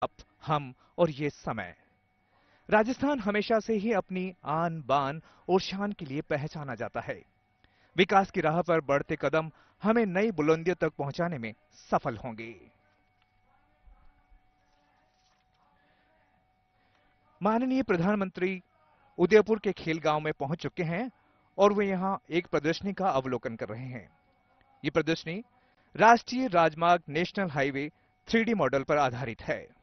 आप, हम और ये समय। राजस्थान हमेशा से ही अपनी आन बान और शान के लिए पहचाना जाता है। विकास की राह पर बढ़ते कदम हमें नई बुलंदियों तक पहुंचाने में सफल होंगे। माननीय प्रधानमंत्री उदयपुर के खेल गांव में पहुंच चुके हैं और वे यहां एक प्रदर्शनी का अवलोकन कर रहे हैं। ये प्रदर्शनी राष्ट्रीय राजमार्ग नेशनल हाईवे 3D मॉडल पर आधारित है।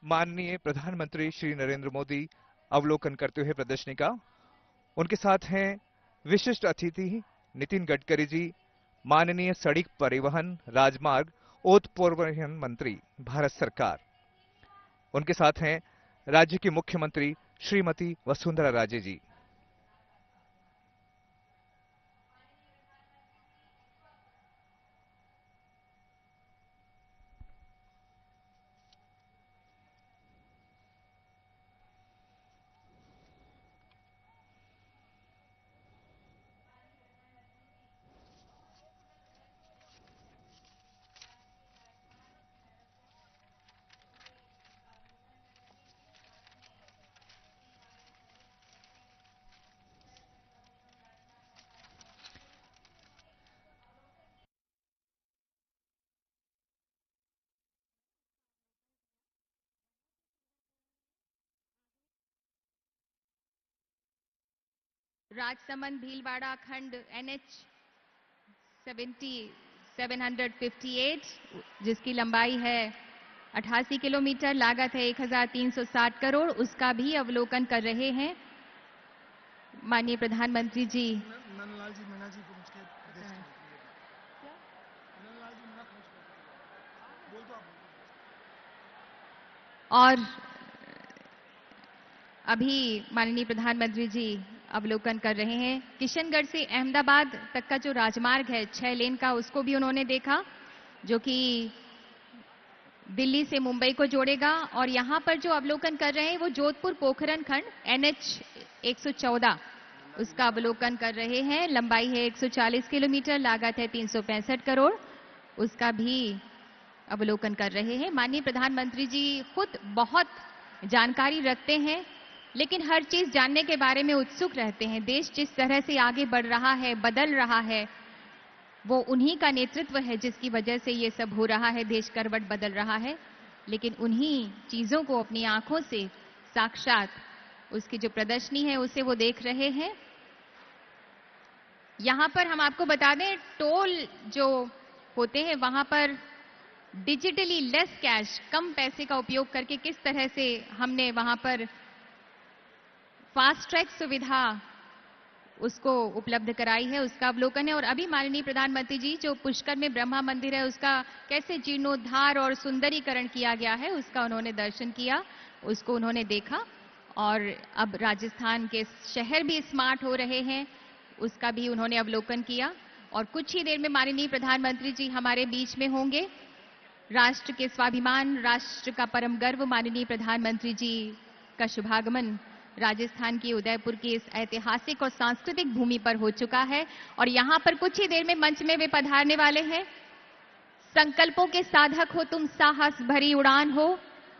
माननीय प्रधानमंत्री श्री नरेंद्र मोदी अवलोकन करते हुए प्रदर्शनी का। उनके साथ हैं विशिष्ट अतिथि नितिन गडकरी जी, माननीय सड़क परिवहन राजमार्ग और परिवहन मंत्री भारत सरकार। उनके साथ हैं राज्य की मुख्यमंत्री श्रीमती वसुंधरा राजे जी। राजसमंद भीलवाड़ा खंड NH 758 जिसकी लंबाई है 88 किलोमीटर, लागत है 1360 करोड़, उसका भी अवलोकन कर रहे हैं माननीय प्रधानमंत्री जी। नंदलाल जी मीणा जी को मुझके प्रदेश नंदलाल जी मीणा बोल दो आप। और अभी माननीय प्रधानमंत्री जी अवलोकन कर रहे हैं किशनगढ़ से अहमदाबाद तक का जो राजमार्ग है 6 लेन का, उसको भी उन्होंने देखा, जो कि दिल्ली से मुंबई को जोड़ेगा। और यहां पर जो अवलोकन कर रहे हैं वो जोधपुर पोखरण खंड NH 114 उसका अवलोकन कर रहे हैं। लंबाई है 140 किलोमीटर, लागत है 365 करोड़, उसका भी अवलोकन कर रहे हैं। माननीय प्रधानमंत्री जी खुद बहुत जानकारी रखते हैं, लेकिन हर चीज जानने के बारे में उत्सुक रहते हैं। देश जिस तरह से आगे बढ़ रहा है, बदल रहा है, वो उन्हीं का नेतृत्व है जिसकी वजह से ये सब हो रहा है, देश करवट बदल रहा है। लेकिन उन्हीं चीजों को अपनी आंखों से साक्षात उसकी जो प्रदर्शनी है उसे वो देख रहे हैं। यहां पर हम आपको बता दें, टोल जो होते हैं वहां पर डिजिटली लेस कैश, कम पैसे का उपयोग करके किस तरह से हमने वहां पर फास्ट ट्रैक सुविधा उसको उपलब्ध कराई है, उसका अवलोकन है। और अभी माननीय प्रधानमंत्री जी जो पुष्कर में ब्रह्मा मंदिर है उसका कैसे जीर्णोद्धार और सुंदरीकरण किया गया है उसका उन्होंने दर्शन किया, उसको उन्होंने देखा। और अब राजस्थान के शहर भी स्मार्ट हो रहे हैं, उसका भी उन्होंने अवलोकन किया। और कुछ ही देर में माननीय प्रधानमंत्री जी हमारे बीच में होंगे। राष्ट्र के स्वाभिमान, राष्ट्र का परम गर्व माननीय प्रधानमंत्री जी का शुभागमन राजस्थान की उदयपुर की इस ऐतिहासिक और सांस्कृतिक भूमि पर हो चुका है और यहां पर कुछ ही देर में मंच में वे पधारने वाले हैं। संकल्पों के साधक हो तुम, साहस भरी उड़ान हो,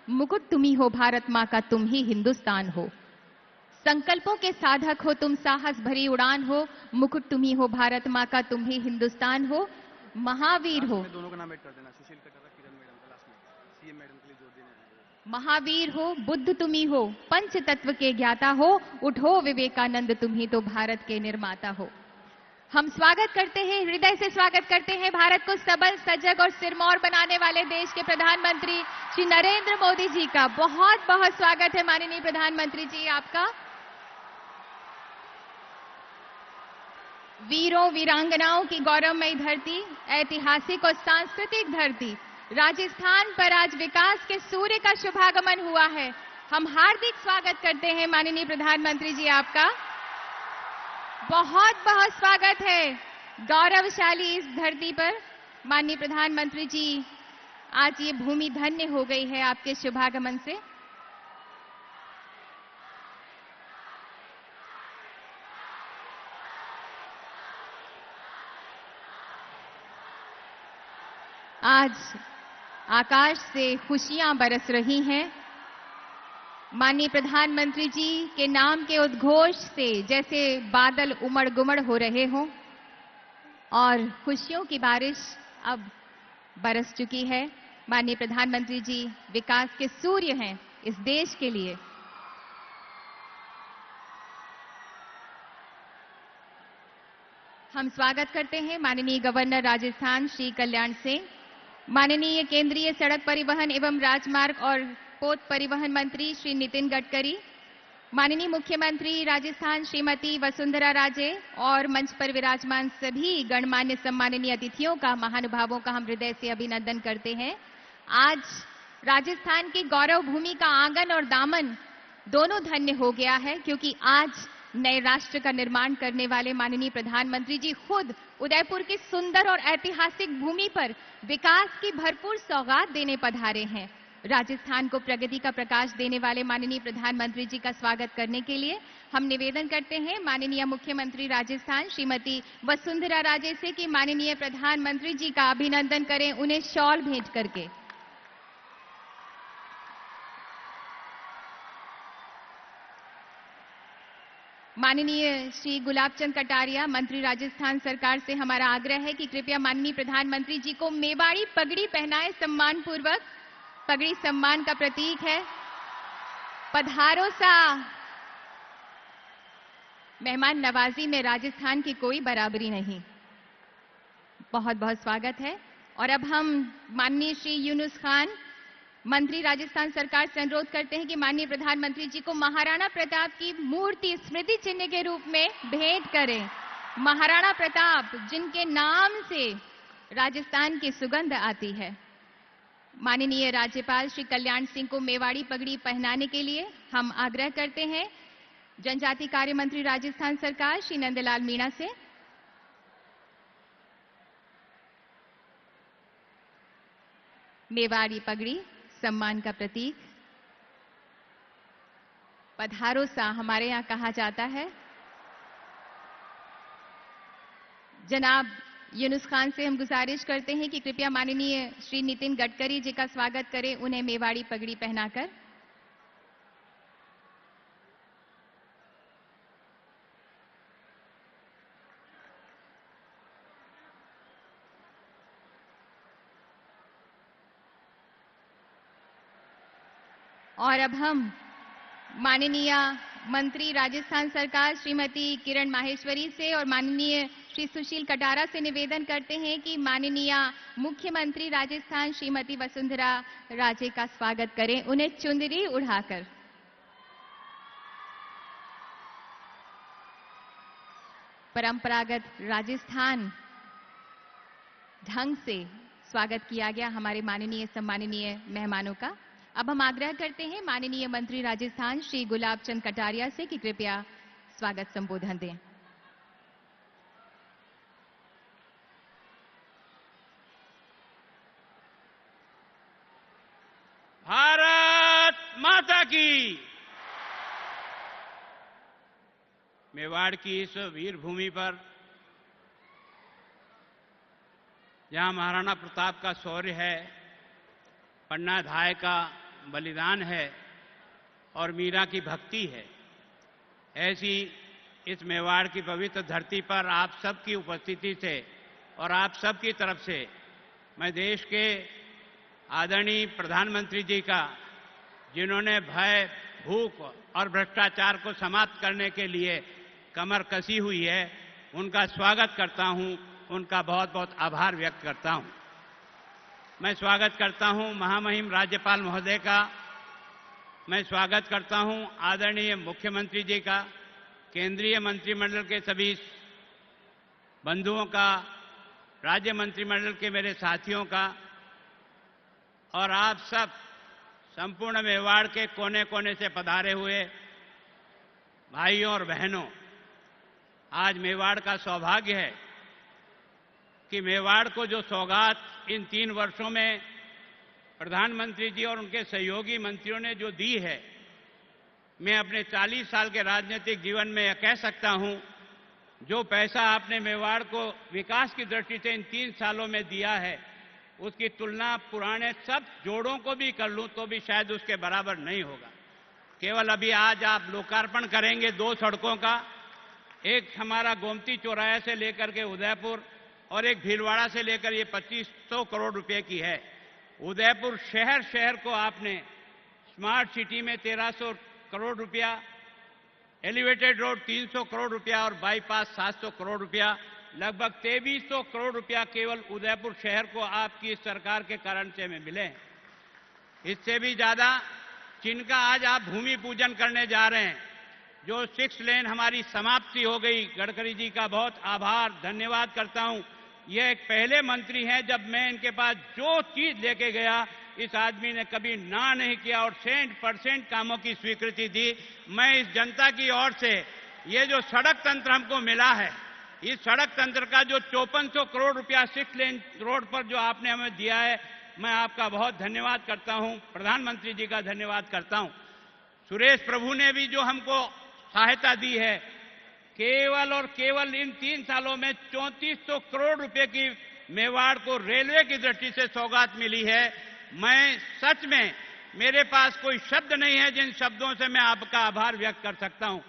मुकुट तुम ही हो भारत मां का, तुम ही हिंदुस्तान हो। संकल्पों के साधक हो तुम, साहस भरी उड़ान हो, मुकुट तुम ही हो भारत मां का, तुम ही हिंदुस्तान हो। महावीर हो, दोनों का नाम ऐड कर देना, सुशील कटरा, किरण मैडम का लास्ट में सीएम मैडम के लिए जोड़ देना है। महावीर हो, बुद्ध तुम ही हो, पंच तत्व के ज्ञाता हो, उठो विवेकानंद तुम ही तो भारत के निर्माता हो। हम स्वागत करते हैं, हृदय से स्वागत करते हैं भारत को सबल, सजग और सिरमौर बनाने वाले देश के प्रधानमंत्री श्री नरेंद्र मोदी जी का। बहुत बहुत स्वागत है माननीय प्रधानमंत्री जी आपका। वीरों वीरांगनाओं की गौरवमयी धरती, ऐतिहासिक और सांस्कृतिक धरती, राजस्थान पर आज विकास के सूर्य का शुभागमन हुआ है। हम हार्दिक स्वागत करते हैं माननीय प्रधानमंत्री जी आपका। बहुत बहुत स्वागत है। गौरवशाली इस धरती पर माननीय प्रधानमंत्री जी, आज ये भूमि धन्य हो गई है आपके शुभागमन से। आज आकाश से खुशियां बरस रही हैं। माननीय प्रधानमंत्री जी के नाम के उद्घोष से जैसे बादल उमड़ गुमड़ हो रहे हों और खुशियों की बारिश अब बरस चुकी है। माननीय प्रधानमंत्री जी विकास के सूर्य हैं इस देश के लिए। हम स्वागत करते हैं माननीय गवर्नर राजस्थान श्री कल्याण सिंह, माननीय केंद्रीय सड़क परिवहन एवं राजमार्ग और पोत परिवहन मंत्री श्री नितिन गडकरी, माननीय मुख्यमंत्री राजस्थान श्रीमती वसुंधरा राजे और मंच पर विराजमान सभी गणमान्य सम्माननीय अतिथियों का, महानुभावों का हम हृदय से अभिनंदन करते हैं। आज राजस्थान की गौरव भूमि का आंगन और दामन दोनों धन्य हो गया है, क्योंकि आज नए राष्ट्र का निर्माण करने वाले माननीय प्रधानमंत्री जी खुद उदयपुर की सुंदर और ऐतिहासिक भूमि पर विकास की भरपूर सौगात देने पधारे हैं। राजस्थान को प्रगति का प्रकाश देने वाले माननीय प्रधानमंत्री जी का स्वागत करने के लिए हम निवेदन करते हैं माननीय मुख्यमंत्री राजस्थान श्रीमती वसुंधरा राजे से कि माननीय प्रधानमंत्री जी का अभिनंदन करें, उन्हें शॉल भेंट करके। माननीय श्री गुलाबचंद कटारिया मंत्री राजस्थान सरकार से हमारा आग्रह है कि कृपया माननीय प्रधानमंत्री जी को मेवाड़ी पगड़ी पहनाएं सम्मान पूर्वक। पगड़ी सम्मान का प्रतीक है। पधारो सा। मेहमान नवाजी में राजस्थान की कोई बराबरी नहीं। बहुत बहुत स्वागत है। और अब हम माननीय श्री यूनुस खान मंत्री राजस्थान सरकार से अनुरोध करते हैं कि माननीय प्रधानमंत्री जी को महाराणा प्रताप की मूर्ति स्मृति चिन्ह के रूप में भेंट करें। महाराणा प्रताप जिनके नाम से राजस्थान की सुगंध आती है। माननीय राज्यपाल श्री कल्याण सिंह को मेवाड़ी पगड़ी पहनाने के लिए हम आग्रह करते हैं जनजाति कार्य मंत्री राजस्थान सरकार श्री नंदलाल मीणा से। मेवाड़ी पगड़ी सम्मान का प्रतीक। पधारो सा हमारे यहां कहा जाता है। जनाब यूनुस खान से हम गुजारिश करते हैं कि कृपया माननीय श्री नितिन गडकरी जी का स्वागत करें, उन्हें मेवाड़ी पगड़ी पहनाकर। और अब हम माननीय मंत्री राजस्थान सरकार श्रीमती किरण माहेश्वरी से और माननीय श्री सुशील कटारा से निवेदन करते हैं कि माननीय मुख्यमंत्री राजस्थान श्रीमती वसुंधरा राजे का स्वागत करें, उन्हें चुंदरी उड़ाकर। परंपरागत राजस्थान ढंग से स्वागत किया गया हमारे माननीय सम्माननीय मेहमानों का। अब हम आग्रह करते हैं माननीय मंत्री राजस्थान श्री गुलाबचंद कटारिया से कि कृपया स्वागत संबोधन दें। भारत माता की। मेवाड़ की इस वीर भूमि पर जहां महाराणा प्रताप का शौर्य है, पन्ना धाय का बलिदान है और मीरा की भक्ति है, ऐसी इस मेवाड़ की पवित्र धरती पर आप सबकी उपस्थिति से और आप सबकी तरफ से मैं देश के आदरणीय प्रधानमंत्री जी का, जिन्होंने भय, भूख और भ्रष्टाचार को समाप्त करने के लिए कमर कसी हुई है, उनका स्वागत करता हूं, उनका बहुत बहुत आभार व्यक्त करता हूं। मैं स्वागत करता हूं महामहिम राज्यपाल महोदय का। मैं स्वागत करता हूं आदरणीय मुख्यमंत्री जी का, केंद्रीय मंत्रिमंडल के सभी बंधुओं का, राज्य मंत्रिमंडल के मेरे साथियों का, और आप सब संपूर्ण मेवाड़ के कोने कोने से पधारे हुए भाइयों और बहनों, आज मेवाड़ का सौभाग्य है कि मेवाड़ को जो सौगात इन 3 वर्षों में प्रधानमंत्री जी और उनके सहयोगी मंत्रियों ने जो दी है, मैं अपने 40 साल के राजनीतिक जीवन में यह कह सकता हूं, जो पैसा आपने मेवाड़ को विकास की दृष्टि से इन 3 सालों में दिया है, उसकी तुलना पुराने सब जोड़ों को भी कर लूं तो भी शायद उसके बराबर नहीं होगा। केवल अभी आज आप लोकार्पण करेंगे 2 सड़कों का, एक हमारा गोमती चौराहे से लेकर के उदयपुर और एक भीलवाड़ा से लेकर ये 2500 करोड़ रुपए की है। उदयपुर शहर को आपने स्मार्ट सिटी में 1300 करोड़ रुपया, एलिवेटेड रोड 300 करोड़ रुपया और बाईपास 700 करोड़ रुपया, लगभग 2300 करोड़ रुपया केवल उदयपुर शहर को आपकी सरकार के कारण से हमें मिले हैं। इससे भी ज्यादा जिनका आज आप भूमि पूजन करने जा रहे हैं, जो 6 लेन हमारी समाप्ति हो गई, गडकरी जी का बहुत आभार धन्यवाद करता हूं। यह एक पहले मंत्री हैं जब मैं इनके पास जो चीज लेके गया, इस आदमी ने कभी ना नहीं किया और 100% कामों की स्वीकृति दी। मैं इस जनता की ओर से ये जो सड़क तंत्र हमको मिला है, इस सड़क तंत्र का जो 5400 करोड़ रुपया 6 लेन रोड पर जो आपने हमें दिया है, मैं आपका बहुत धन्यवाद करता हूं, प्रधानमंत्री जी का धन्यवाद करता हूं। सुरेश प्रभु ने भी जो हमको सहायता दी है, केवल और केवल इन 3 सालों में 3400 करोड़ रुपए की मेवाड़ को रेलवे की दृष्टि से सौगात मिली है। मैं सच में, मेरे पास कोई शब्द नहीं है जिन शब्दों से मैं आपका आभार व्यक्त कर सकता हूं,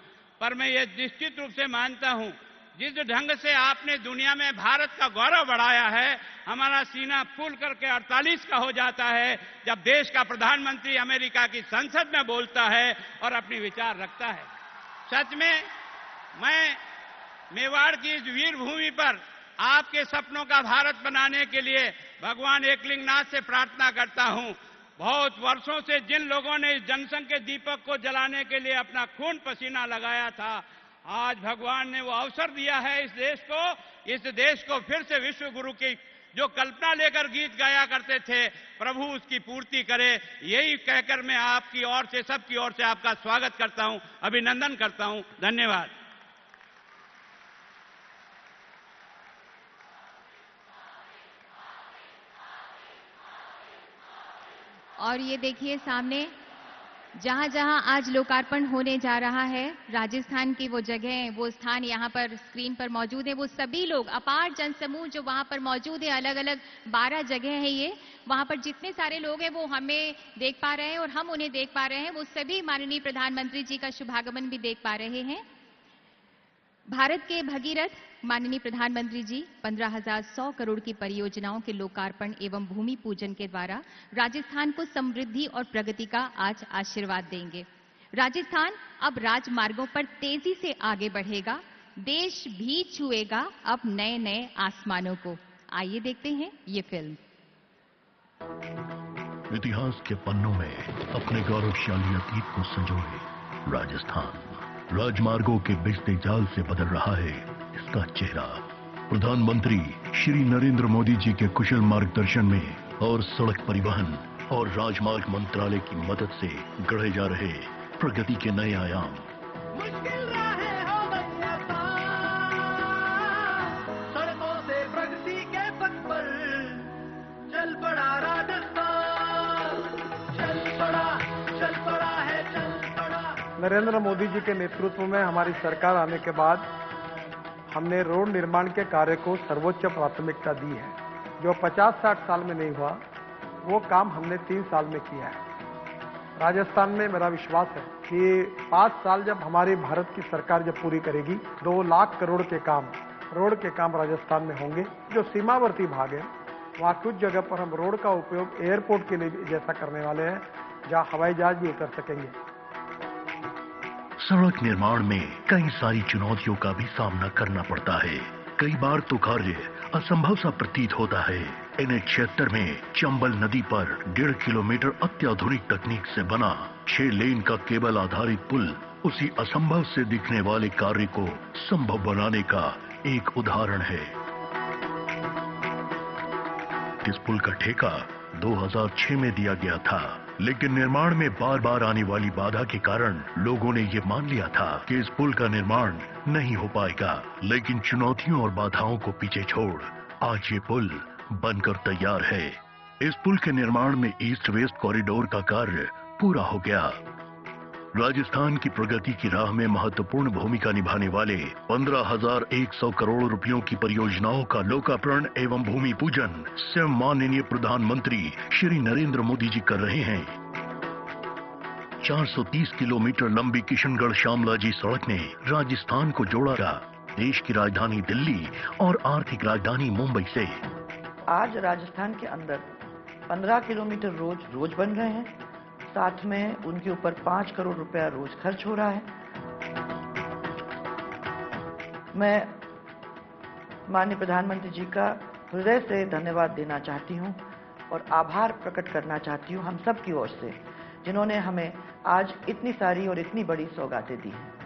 पर मैं ये निश्चित रूप से मानता हूं, जिस ढंग से आपने दुनिया में भारत का गौरव बढ़ाया है, हमारा सीना फूल करके 48 का हो जाता है जब देश का प्रधानमंत्री अमेरिका की संसद में बोलता है और अपनी विचार रखता है। सच में मैं मेवाड़ की इस वीर भूमि पर आपके सपनों का भारत बनाने के लिए भगवान एकलिंगनाथ से प्रार्थना करता हूं। बहुत वर्षों से जिन लोगों ने इस जनसंघ के दीपक को जलाने के लिए अपना खून पसीना लगाया था, आज भगवान ने वो अवसर दिया है इस देश को फिर से विश्व गुरु की जो कल्पना लेकर गीत गाया करते थे, प्रभु उसकी पूर्ति करे। यही कहकर मैं आपकी ओर से, सबकी ओर से आपका स्वागत करता हूं, अभिनंदन करता हूं। धन्यवाद। और ये देखिए सामने जहां जहां आज लोकार्पण होने जा रहा है, राजस्थान की वो जगह, वो स्थान यहाँ पर स्क्रीन पर मौजूद है। वो सभी लोग, अपार जनसमूह जो वहां पर मौजूद है, अलग अलग 12 जगह है ये, वहां पर जितने सारे लोग हैं वो हमें देख पा रहे हैं और हम उन्हें देख पा रहे हैं। वो सभी माननीय प्रधानमंत्री जी का शुभागमन भी देख पा रहे हैं। भारत के भगीरथ माननीय प्रधानमंत्री जी 15,100 करोड़ की परियोजनाओं के लोकार्पण एवं भूमि पूजन के द्वारा राजस्थान को समृद्धि और प्रगति का आज आशीर्वाद देंगे। राजस्थान अब राजमार्गों पर तेजी से आगे बढ़ेगा, देश भी छुएगा अब नए नए आसमानों को। आइए देखते हैं ये फिल्म। इतिहास के पन्नों में अपने गौरवशाली अतीत को संजोए राजस्थान राजमार्गों के बिछते जाल से बदल रहा है इसका चेहरा। प्रधानमंत्री श्री नरेंद्र मोदी जी के कुशल मार्गदर्शन में और सड़क परिवहन और राजमार्ग मंत्रालय की मदद से गढ़े जा रहे प्रगति के नए आयाम। मुश्किल राहें हो गई आसान, सड़कों से प्रगति के पथ पर चल पड़ा राजस्थान, चल पड़ा है चल पड़ा। नरेंद्र मोदी जी के नेतृत्व में हमारी सरकार आने के बाद हमने रोड निर्माण के कार्य को सर्वोच्च प्राथमिकता दी है। जो 50-60 साल में नहीं हुआ, वो काम हमने 3 साल में किया है। राजस्थान में मेरा विश्वास है कि 5 साल जब हमारी भारत की सरकार जब पूरी करेगी, 2 लाख करोड़ के काम, रोड के काम राजस्थान में होंगे। जो सीमावर्ती भाग है, वहाँ कुछ जगह पर हम रोड का उपयोग एयरपोर्ट के लिए जैसा करने वाले हैं, जहाँ हवाई जहाज भी उतर सकेंगे। सड़क निर्माण में कई सारी चुनौतियों का भी सामना करना पड़ता है। कई बार तो कार्य असंभव सा प्रतीत होता है। NH-76 में चंबल नदी पर 1.5 किलोमीटर अत्याधुनिक तकनीक से बना 6 लेन का केबल आधारित पुल उसी असंभव से दिखने वाले कार्य को संभव बनाने का एक उदाहरण है। इस पुल का ठेका 2006 में दिया गया था, लेकिन निर्माण में बार बार आने वाली बाधा के कारण लोगों ने ये मान लिया था कि इस पुल का निर्माण नहीं हो पाएगा। लेकिन चुनौतियों और बाधाओं को पीछे छोड़ आज ये पुल बनकर तैयार है। इस पुल के निर्माण में ईस्ट वेस्ट कॉरिडोर का कार्य पूरा हो गया। राजस्थान की प्रगति की राह में महत्वपूर्ण भूमिका निभाने वाले 15,100 करोड़ रुपयों की परियोजनाओं का लोकार्पण एवं भूमि पूजन स्वयं माननीय प्रधानमंत्री श्री नरेंद्र मोदी जी कर रहे हैं। 430 किलोमीटर लंबी किशनगढ़ शामला जी सड़क ने राजस्थान को जोड़ा, देश की राजधानी दिल्ली और आर्थिक राजधानी मुंबई से। आज राजस्थान के अंदर 15 किलोमीटर रोज बन रहे हैं, साथ में उनके ऊपर 5 करोड़ रुपया रोज खर्च हो रहा है। मैं माननीय प्रधानमंत्री जी का हृदय से धन्यवाद देना चाहती हूं और आभार प्रकट करना चाहती हूं हम सब की ओर से, जिन्होंने हमें आज इतनी सारी और इतनी बड़ी सौगातें दी हैं।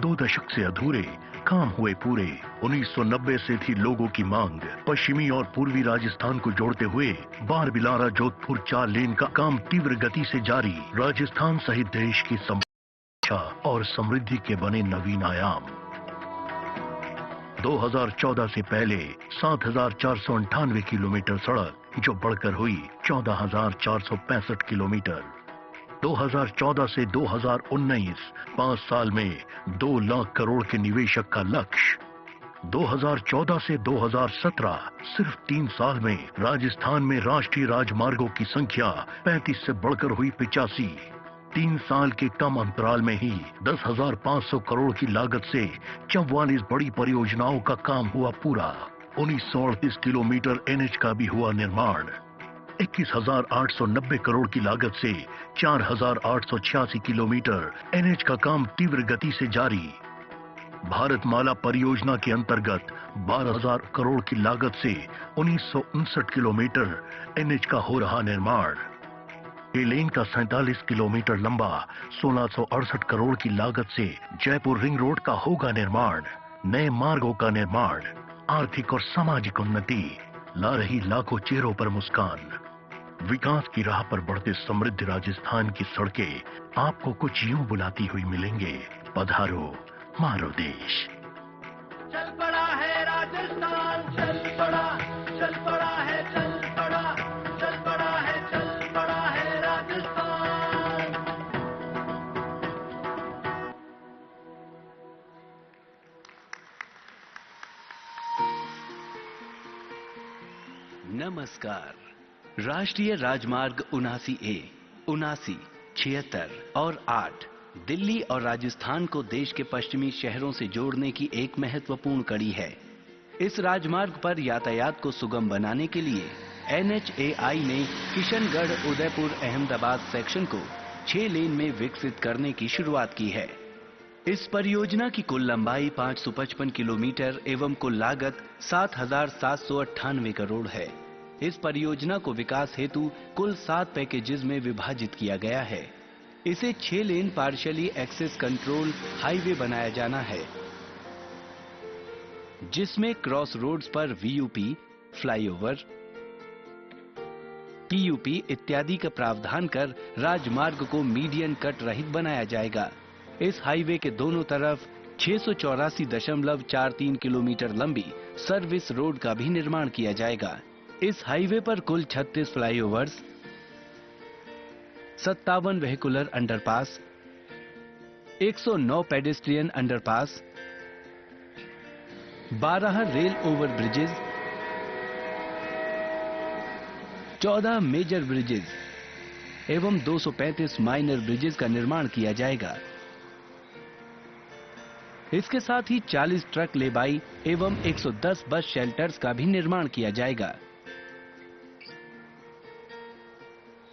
2 दशक से अधूरे काम हुए पूरे। 1990 से थी लोगों की मांग। पश्चिमी और पूर्वी राजस्थान को जोड़ते हुए बारबिलारा जोधपुर 4 लेन का काम तीव्र गति से जारी। राजस्थान सहित देश की समृद्धि और समृद्धि के बने नवीन आयाम। 2014 से पहले 7,498 किलोमीटर सड़क, जो बढ़कर हुई 14,465 किलोमीटर। 2014 से 2019 5 साल में 2 लाख करोड़ के निवेशक का लक्ष्य। 2014 से 2017 सिर्फ 3 साल में राजस्थान में राष्ट्रीय राजमार्गों की संख्या 35 से बढ़कर हुई 85। 3 साल के कम अंतराल में ही 10,500 करोड़ की लागत से 44 बड़ी परियोजनाओं का काम हुआ पूरा। 1938 किलोमीटर एनएच का भी हुआ निर्माण। 21,890 करोड़ की लागत से 4,886 किलोमीटर एनएच का काम तीव्र गति से जारी। भारतमाला परियोजना के अंतर्गत 12,000 करोड़ की लागत से 1959 किलोमीटर एनएच का हो रहा निर्माण। ये लेन का 47 किलोमीटर लंबा 1,668 करोड़ की लागत से जयपुर रिंग रोड का होगा निर्माण। नए मार्गों का निर्माण, आर्थिक और सामाजिक उन्नति ला रही लाखों चेहरों पर मुस्कान। विकास की राह पर बढ़ते समृद्ध राजस्थान की सड़कें आपको कुछ यूं बुलाती हुई मिलेंगे, पधारो मारो देश। चल पड़ा है राजस्थान, चल पड़ा है, चल पड़ा है राजस्थान। नमस्कार। राष्ट्रीय राजमार्ग 79A, 79, 76 और 8 दिल्ली और राजस्थान को देश के पश्चिमी शहरों से जोड़ने की एक महत्वपूर्ण कड़ी है। इस राजमार्ग पर यातायात को सुगम बनाने के लिए NHAI ने किशनगढ़ उदयपुर अहमदाबाद सेक्शन को 6 लेन में विकसित करने की शुरुआत की है। इस परियोजना की कुल लंबाई 555 किलोमीटर एवं कुल लागत 7,798 करोड़ है। इस परियोजना को विकास हेतु कुल 7 पैकेजेस में विभाजित किया गया है। इसे 6 लेन पार्शियली एक्सेस कंट्रोल हाईवे बनाया जाना है, जिसमें क्रॉस रोड्स पर VUP, फ्लाईओवर, TUP इत्यादि का प्रावधान कर राजमार्ग को मीडियन कट रहित बनाया जाएगा। इस हाईवे के दोनों तरफ 684.43 किलोमीटर लंबी सर्विस रोड का भी निर्माण किया जाएगा। इस हाईवे पर कुल 36 flyovers, 57 vehicular underpass, 109 pedestrian underpass, 12 rail over bridges, 14 major bridges एवं 235 माइनर ब्रिजेस का निर्माण किया जाएगा। इसके साथ ही 40 ट्रक लेबाई एवं 110 बस शेल्टर्स का भी निर्माण किया जाएगा।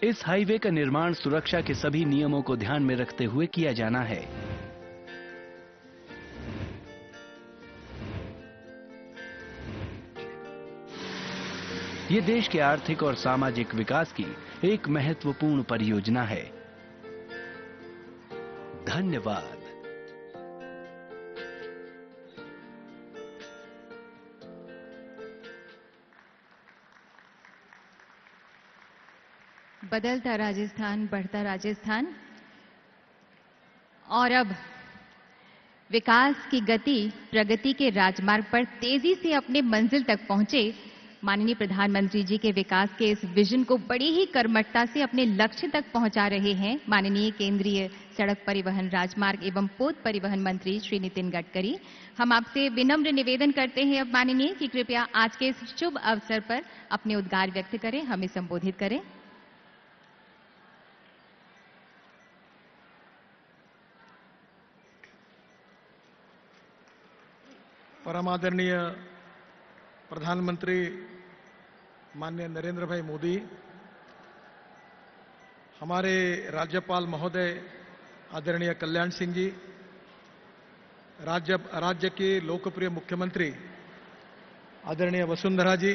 इस हाईवे का निर्माण सुरक्षा के सभी नियमों को ध्यान में रखते हुए किया जाना है। ये देश के आर्थिक और सामाजिक विकास की एक महत्वपूर्ण परियोजना है। धन्यवाद। बदलता राजस्थान, बढ़ता राजस्थान। और अब विकास की गति, प्रगति के राजमार्ग पर तेजी से अपने मंजिल तक पहुंचे माननीय प्रधानमंत्री जी के विकास के इस विजन को बड़ी ही कर्मठता से अपने लक्ष्य तक पहुंचा रहे हैं माननीय केंद्रीय सड़क परिवहन, राजमार्ग एवं पोत परिवहन मंत्री श्री नितिन गडकरी। हम आपसे विनम्र निवेदन करते हैं अब माननीय कि कृपया आज के इस शुभ अवसर पर अपने उद्गार व्यक्त करें, हमें संबोधित करें। परमादरणीय प्रधानमंत्री माननीय नरेंद्र भाई मोदी, हमारे राज्यपाल महोदय आदरणीय कल्याण सिंह जी, राज्य के लोकप्रिय मुख्यमंत्री आदरणीय वसुंधरा जी,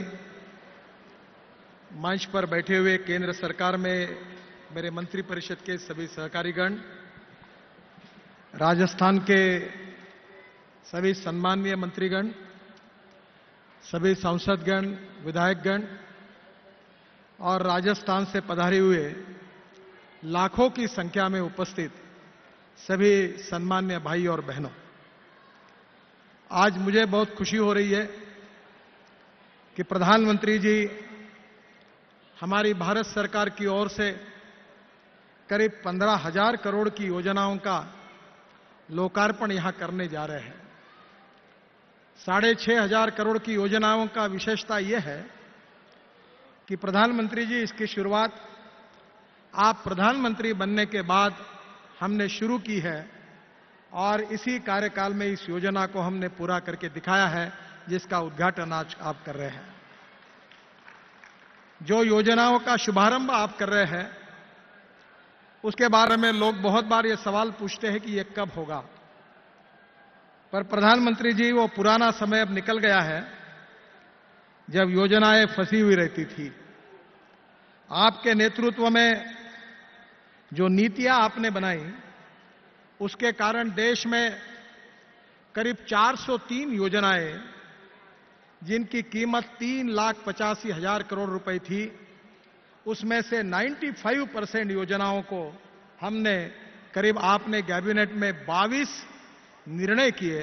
मंच पर बैठे हुए केंद्र सरकार में मेरे मंत्री परिषद के सभी सहकारीगण, राजस्थान के सभी सम्माननीय मंत्रीगण, सभी सांसदगण, विधायकगण और राजस्थान से पधारे हुए लाखों की संख्या में उपस्थित सभी सम्माननीय भाई और बहनों, आज मुझे बहुत खुशी हो रही है कि प्रधानमंत्री जी हमारी भारत सरकार की ओर से करीब 15,000 करोड़ की योजनाओं का लोकार्पण यहां करने जा रहे हैं। 6,500 करोड़ की योजनाओं का विशेषता यह है कि प्रधानमंत्री जी इसकी शुरुआत आप प्रधानमंत्री बनने के बाद हमने शुरू की है और इसी कार्यकाल में इस योजना को हमने पूरा करके दिखाया है, जिसका उद्घाटन आज आप कर रहे हैं। जो योजनाओं का शुभारंभ आप कर रहे हैं उसके बारे में लोग बहुत बार ये सवाल पूछते हैं कि ये कब होगा, पर प्रधानमंत्री जी वो पुराना समय अब निकल गया है जब योजनाएं फंसी हुई रहती थी। आपके नेतृत्व में जो नीतियां आपने बनाई उसके कारण देश में करीब 403 योजनाएं जिनकी कीमत 3,85,000 करोड़ रुपए थी, उसमें से 95% योजनाओं को हमने करीब आपने कैबिनेट में 22 निर्णय किए,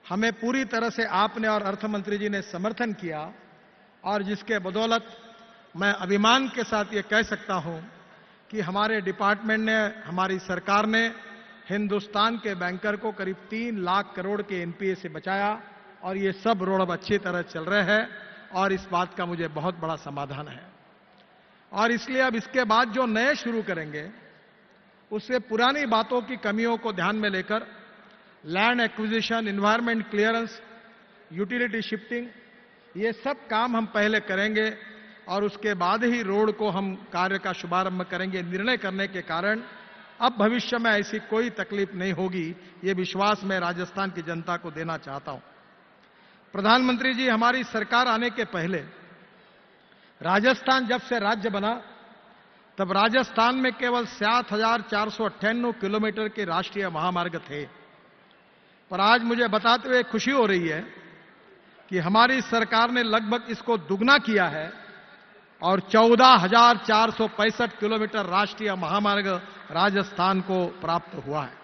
हमें पूरी तरह से आपने और अर्थ मंत्री जी ने समर्थन किया और जिसके बदौलत मैं अभिमान के साथ ये कह सकता हूं कि हमारे डिपार्टमेंट ने, हमारी सरकार ने हिंदुस्तान के बैंकर को करीब 3 लाख करोड़ के एनपीए से बचाया और ये सब रोड अब अच्छी तरह चल रहे हैं और इस बात का मुझे बहुत बड़ा समाधान है। और इसलिए अब इसके बाद जो नए शुरू करेंगे उससे पुरानी बातों की कमियों को ध्यान में लेकर land acquisition, environment clearance, utility shifting, ये सब काम हम पहले करेंगे और उसके बाद ही रोड को हम कार्य का शुभारंभ करेंगे। निर्णय करने के कारण अब भविष्य में ऐसी कोई तकलीफ नहीं होगी, ये विश्वास मैं राजस्थान की जनता को देना चाहता हूं। प्रधानमंत्री जी, हमारी सरकार आने के पहले राजस्थान जब से राज्य बना तब राजस्थान में केवल 7,498 किलोमीटर के राष्ट्रीय महामार्ग थे, पर आज मुझे बताते हुए खुशी हो रही है कि हमारी सरकार ने लगभग इसको दुगना किया है और 14,465 किलोमीटर राष्ट्रीय महामार्ग राजस्थान को प्राप्त हुआ है।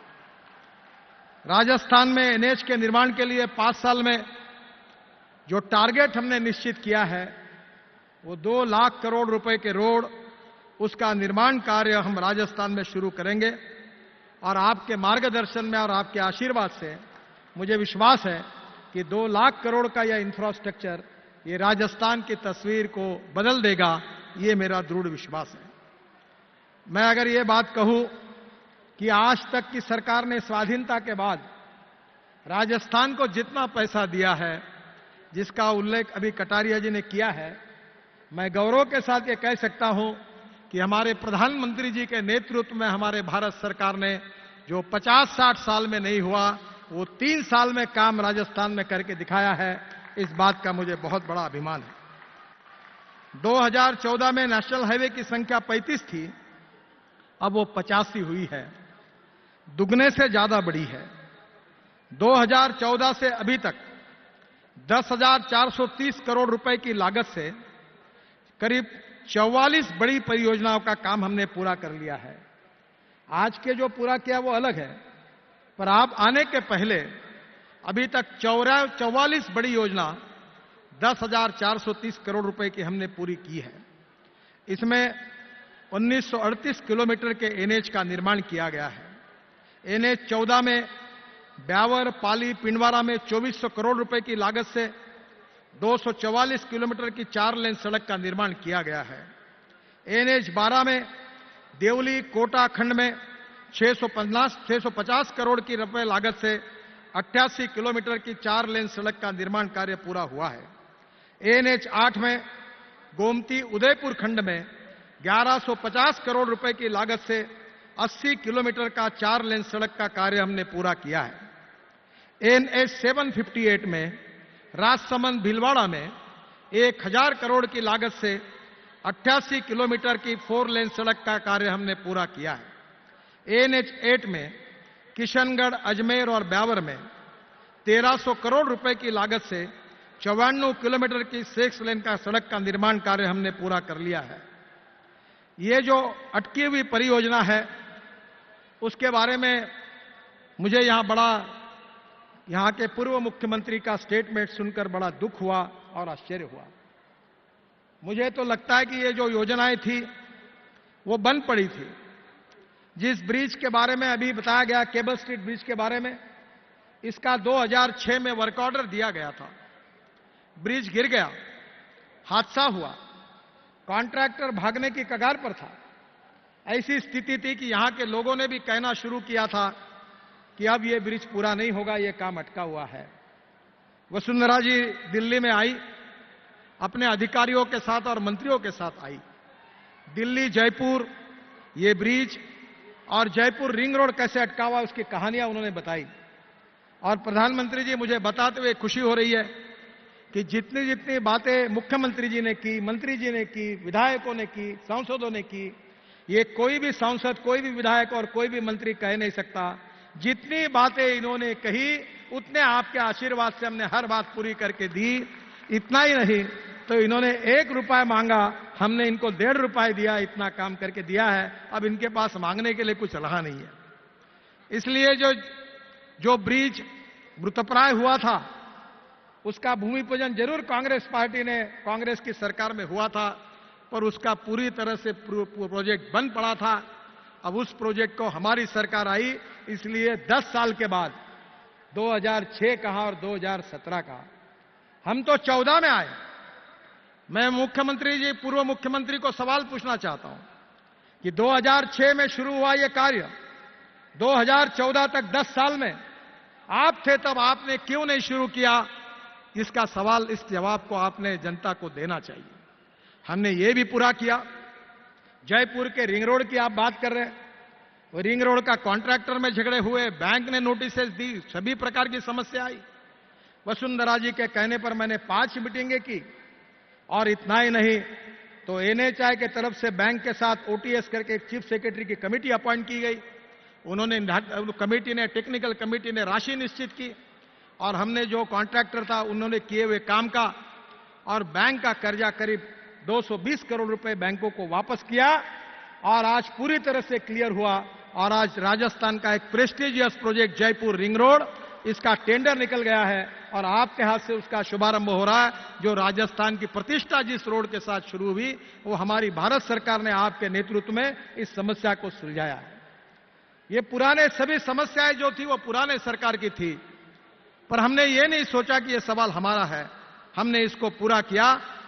राजस्थान में एनएच के निर्माण के लिए 5 साल में जो टारगेट हमने निश्चित किया है वो 2 लाख करोड़ रुपए के रोड, उसका निर्माण कार्य हम राजस्थान में शुरू करेंगे और आपके मार्गदर्शन में और आपके आशीर्वाद से मुझे विश्वास है कि 2 लाख करोड़ का यह इंफ्रास्ट्रक्चर ये राजस्थान की तस्वीर को बदल देगा, ये मेरा दृढ़ विश्वास है। मैं अगर ये बात कहूं कि आज तक की सरकार ने स्वाधीनता के बाद राजस्थान को जितना पैसा दिया है, जिसका उल्लेख अभी कटारिया जी ने किया है, मैं गौरव के साथ ये कह सकता हूं कि हमारे प्रधानमंत्री जी के नेतृत्व में हमारे भारत सरकार ने जो 50-60 साल में नहीं हुआ वो 3 साल में काम राजस्थान में करके दिखाया है। इस बात का मुझे बहुत बड़ा अभिमान है। 2014 में नेशनल हाईवे की संख्या 35 थी, अब वो 85 हुई है, दुगने से ज्यादा बढ़ी है। 2014 से अभी तक 10,430 करोड़ रुपए की लागत से करीब 44 बड़ी परियोजनाओं का काम हमने पूरा कर लिया है। आज के जो पूरा किया वो अलग है, पर आप आने के पहले अभी तक 44 बड़ी योजना 10,430 करोड़ रुपए की हमने पूरी की है। इसमें 1938 किलोमीटर के एनएच का निर्माण किया गया है। एनएच 14 में ब्यावर, पाली, पिंडवारा में 2400 करोड़ रुपए की लागत से 244 किलोमीटर की 4 लेन सड़क का निर्माण किया गया है। एनएच 12 में देवली, कोटा खंड में 650 करोड़ की रुपए लागत से 88 किलोमीटर की 4 लेन सड़क का निर्माण कार्य पूरा हुआ है। एनएच 8 में गोमती, उदयपुर खंड में 1150 करोड़ रुपए की लागत से 80 किलोमीटर का 4 लेन सड़क का कार्य हमने पूरा किया है। एनएच 758 में राजसमंद, भीलवाड़ा में 1000 करोड़ की लागत से 88 किलोमीटर की 4 लेन सड़क का कार्य हमने पूरा किया है। एनएच 8 में किशनगढ़, अजमेर और ब्यावर में 1300 करोड़ रुपए की लागत से 54 किलोमीटर की 6 लेन का सड़क का निर्माण कार्य हमने पूरा कर लिया है। ये जो अटकी हुई परियोजना है उसके बारे में मुझे यहां के पूर्व मुख्यमंत्री का स्टेटमेंट सुनकर बड़ा दुख हुआ और आश्चर्य हुआ। मुझे तो लगता है कि ये जो योजनाएं थी वो बंद पड़ी थी। जिस ब्रिज के बारे में अभी बताया गया, केबल स्ट्रीट ब्रिज के बारे में, इसका 2006 में वर्क ऑर्डर दिया गया था। ब्रिज गिर गया, हादसा हुआ, कॉन्ट्रैक्टर भागने की कगार पर था। ऐसी स्थिति थी कि यहां के लोगों ने भी कहना शुरू किया था कि अब यह ब्रिज पूरा नहीं होगा, यह काम अटका हुआ है। वसुंधरा जी दिल्ली में आई, अपने अधिकारियों के साथ और मंत्रियों के साथ आई। दिल्ली जयपुर ये ब्रिज और जयपुर रिंग रोड कैसे अटका हुआ उसकी कहानियां उन्होंने बताई। और प्रधानमंत्री जी, मुझे बताते हुए खुशी हो रही है कि जितनी जितनी बातें मुख्यमंत्री जी ने की, मंत्री जी ने की, विधायकों ने की, सांसदों ने की, ये कोई भी सांसद, कोई भी विधायक और कोई भी मंत्री कह नहीं सकता। जितनी बातें इन्होंने कही उतने आपके आशीर्वाद से हमने हर बात पूरी करके दी। इतना ही नहीं तो इन्होंने 1 रुपया मांगा, हमने इनको 1.5 रुपये दिया, इतना काम करके दिया है। अब इनके पास मांगने के लिए कुछ रहा नहीं है। इसलिए जो ब्रिज मृतप्राय हुआ था उसका भूमि पूजन जरूर कांग्रेस पार्टी ने, कांग्रेस की सरकार में हुआ था, पर उसका पूरी तरह से प्रोजेक्ट बंद पड़ा था। अब उस प्रोजेक्ट को हमारी सरकार आई, इसलिए 10 साल के बाद 2006 कहा और 2017 कहा, हम तो 14 में आए। मैं मुख्यमंत्री जी, पूर्व मुख्यमंत्री को सवाल पूछना चाहता हूं कि 2006 में शुरू हुआ यह कार्य, 2014 तक 10 साल में आप थे, तब आपने क्यों नहीं शुरू किया? इसका सवाल, इस जवाब को आपने जनता को देना चाहिए। हमने ये भी पूरा किया। जयपुर के रिंग रोड की आप बात कर रहे हैं, वो रिंग रोड का कॉन्ट्रैक्टर में झगड़े हुए, बैंक ने नोटिसेस दी, सभी प्रकार की समस्या आई। वसुंधरा जी के कहने पर मैंने 5 मीटिंगें की। और इतना ही नहीं तो एनएचआई के तरफ से बैंक के साथ ओटीएस करके एक चीफ सेक्रेटरी की कमेटी अपॉइंट की गई। उन्होंने, कमेटी ने, टेक्निकल कमेटी ने राशि निश्चित की और हमने जो कॉन्ट्रैक्टर था उन्होंने किए हुए काम का और बैंक का कर्जा करीब 220 करोड़ रुपए बैंकों को वापस किया और आज पूरी तरह से क्लियर हुआ। और आज राजस्थान का एक prestigious project Jaipur ring road, इसका टेंडर निकल गया है और आपके हाथ से उसका शुभारंभ हो रहा है। जो राजस्थान की प्रतिष्ठा जिस रोड के साथ शुरू हुई, वो हमारी भारत सरकार ने आपके नेतृत्व में इस समस्या को सुलझाया है। ये पुराने सभी समस्याएं जो थी वो पुराने सरकार की थी, पर हमने ये नहीं सोचा कि ये सवाल हमारा है। हमने इसको पूरा किया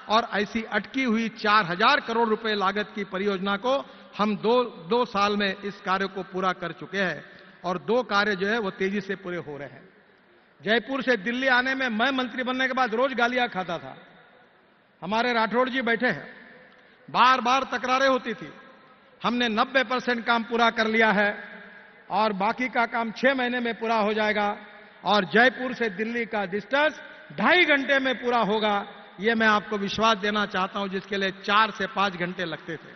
और ऐसी अटकी हुई 4000 करोड़ रुपए लागत की परियोजना को हम दो साल में इस कार्य को पूरा कर चुके हैं और 2 कार्य जो है वो तेजी से पूरे हो रहे हैं। जयपुर से दिल्ली आने में मैं मंत्री बनने के बाद रोज गालियां खाता था। हमारे राठौड़ जी बैठे हैं, बार बार तकरारें होती थी। हमने 90% काम पूरा कर लिया है और बाकी का काम 6 महीने में पूरा हो जाएगा और जयपुर से दिल्ली का डिस्टेंस 2.5 घंटे में पूरा होगा। यह मैं आपको विश्वास देना चाहता हूं, जिसके लिए 4 से 5 घंटे लगते थे।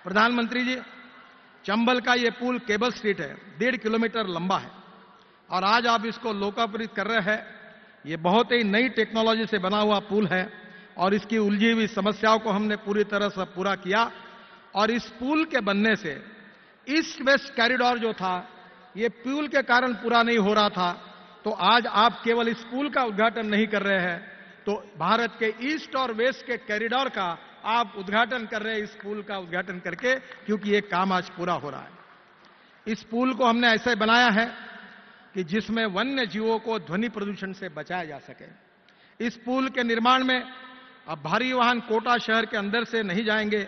प्रधानमंत्री जी, चंबल का यह पुल केबल स्ट्रीट है, 1.5 किलोमीटर लंबा है और आज आप इसको लोकार्पित कर रहे हैं। यह बहुत ही नई टेक्नोलॉजी से बना हुआ पुल है और इसकी उलझी हुई समस्याओं को हमने पूरी तरह से पूरा किया। और इस पुल के बनने से ईस्ट वेस्ट कॉरिडोर जो था, ये पुल के कारण पूरा नहीं हो रहा था। तो आज आप केवल इस पुल का उद्घाटन नहीं कर रहे हैं, तो भारत के ईस्ट और वेस्ट के कॉरिडोर का आप उद्घाटन कर रहे हैं इस पुल का उद्घाटन करके, क्योंकि ये काम आज पूरा हो रहा है। इस पुल को हमने ऐसे बनाया है कि जिसमें वन्य जीवों को ध्वनि प्रदूषण से बचाया जा सके। इस पुल के निर्माण में अब भारी वाहन कोटा शहर के अंदर से नहीं जाएंगे,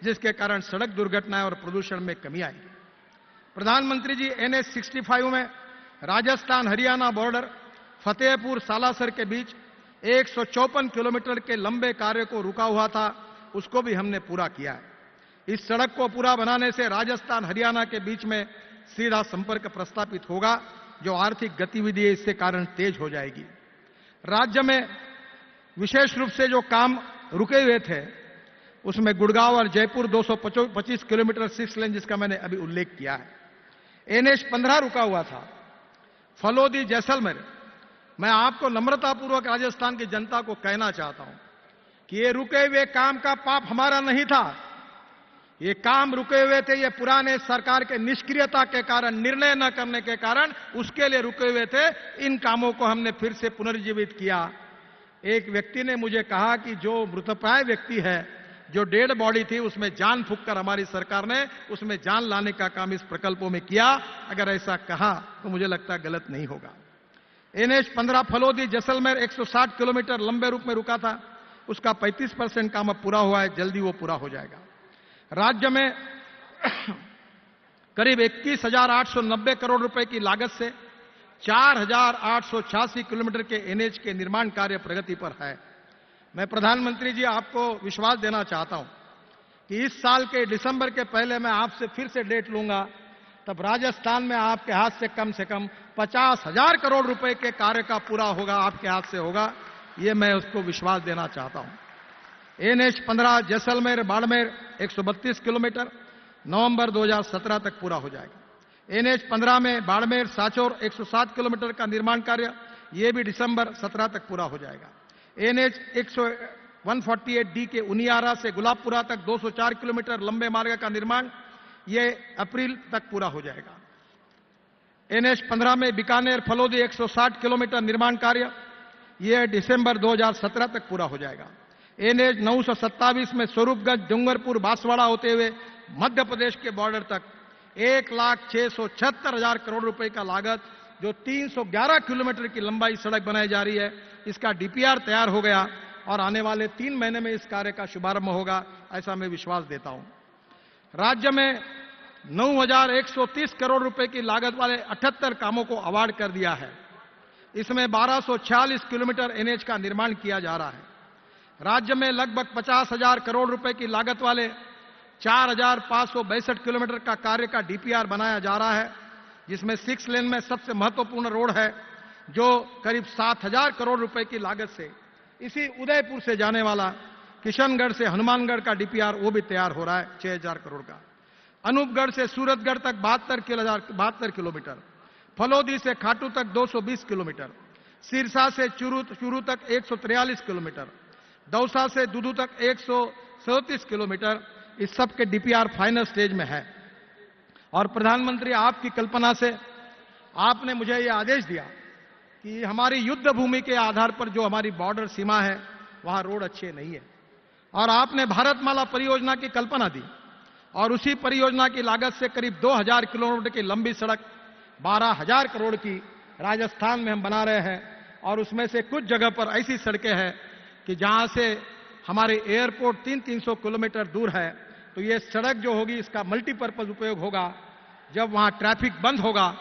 जिसके कारण सड़क दुर्घटनाएं और प्रदूषण में कमी आएगी। प्रधानमंत्री जी NH 65 में राजस्थान हरियाणा बॉर्डर फतेहपुर सालासर के बीच 154 किलोमीटर के लंबे कार्य को रुका हुआ था, उसको भी हमने पूरा किया है। इस सड़क को पूरा बनाने से राजस्थान हरियाणा के बीच में सीधा संपर्क प्रस्तापित होगा, जो आर्थिक गतिविधि इससे कारण तेज हो जाएगी। राज्य में विशेष रूप से जो काम रुके हुए थे, उसमें गुड़गांव और जयपुर 225 किलोमीटर 6 लेन, जिसका मैंने अभी उल्लेख किया है। NH 15 रुका हुआ था, फलोदी जैसलमेर। मैं आपको नम्रतापूर्वक राजस्थान की जनता को कहना चाहता हूं कि ये रुके हुए काम का पाप हमारा नहीं था। ये काम रुके हुए थे, ये पुराने सरकार के निष्क्रियता के कारण, निर्णय न करने के कारण उसके लिए रुके हुए थे। इन कामों को हमने फिर से पुनर्जीवित किया। एक व्यक्ति ने मुझे कहा कि जो मृतप्राय व्यक्ति है, जो डेड बॉडी थी, उसमें जान फूंककर हमारी सरकार ने उसमें जान लाने का काम इस प्रकल्पों में किया। अगर ऐसा कहा तो मुझे लगता है गलत नहीं होगा। NH 15 फलोदी जैसलमेर 160 किलोमीटर लंबे रूप में रुका था, उसका 35% काम अब पूरा हुआ है, जल्दी वो पूरा हो जाएगा। राज्य में करीब 21,890 करोड़ रुपए की लागत से 4,886 किलोमीटर के NH के निर्माण कार्य प्रगति पर है। मैं प्रधानमंत्री जी आपको विश्वास देना चाहता हूं कि इस साल के दिसंबर के पहले मैं आपसे फिर से डेट लूंगा, तब राजस्थान में आपके हाथ से कम 50,000 करोड़ रुपए के कार्य का पूरा होगा, आपके हाथ से होगा। ये मैं उसको विश्वास देना चाहता हूं। NH 15 जैसलमेर बाड़मेर 132 किलोमीटर नवंबर 2017 तक पूरा हो जाएगा। NH 15 में बाड़मेर साचौर 107 किलोमीटर का निर्माण कार्य, ये भी दिसंबर 17 तक पूरा हो जाएगा। NH 148D के उनियारा से गुलाबपुरा तक 204 किलोमीटर लंबे मार्ग का निर्माण, ये अप्रैल तक पूरा हो जाएगा। NH 15 में बीकानेर फलोदी 160 किलोमीटर निर्माण कार्य, यह दिसंबर 2017 तक पूरा हो जाएगा। NH 927 में स्वरूपगंज डूंगरपुर बांसवाड़ा होते हुए मध्य प्रदेश के बॉर्डर तक 1,676,000 करोड़ रुपए का लागत, जो 311 किलोमीटर की लंबाई सड़क बनाई जा रही है, इसका DPR तैयार हो गया और आने वाले 3 महीने में इस कार्य का शुभारंभ होगा, ऐसा मैं विश्वास देता हूं। राज्य में 9,130 करोड़ रुपए की लागत वाले 78 कामों को अवार्ड कर दिया है। इसमें 1246 किलोमीटर NH का निर्माण किया जा रहा है। राज्य में लगभग 50,000 करोड़ रुपए की लागत वाले 4,562 किलोमीटर का कार्य का DPR बनाया जा रहा है, जिसमें 6 लेन में सबसे महत्वपूर्ण रोड है, जो करीब 7,000 करोड़ रुपए की लागत से इसी उदयपुर से जाने वाला किशनगढ़ से हनुमानगढ़ का DPR वो भी तैयार हो रहा है 6,000 करोड़ का। अनूपगढ़ से सूरतगढ़ तक 72 किलोमीटर, फलोदी से खाटू तक 220 किलोमीटर, सिरसा से चूरू तक 143 किलोमीटर, दौसा से दूदू तक 137 किलोमीटर, इस सब के DPR फाइनल स्टेज में है। और प्रधानमंत्री, आपकी कल्पना से आपने मुझे यह आदेश दिया कि हमारी युद्ध भूमि के आधार पर जो हमारी बॉर्डर सीमा है, वहां रोड अच्छे नहीं है, और आपने भारतमाला परियोजना की कल्पना दी, और उसी परियोजना की लागत से करीब 2,000 किलोमीटर की लंबी सड़क 12,000 करोड़ की राजस्थान में हम बना रहे हैं। और उसमें से कुछ जगह पर ऐसी सड़कें हैं कि जहां से हमारे एयरपोर्ट 300 किलोमीटर दूर है, तो ये सड़क जो होगी, इसका मल्टीपर्पज उपयोग होगा। जब वहां ट्रैफिक बंद होगा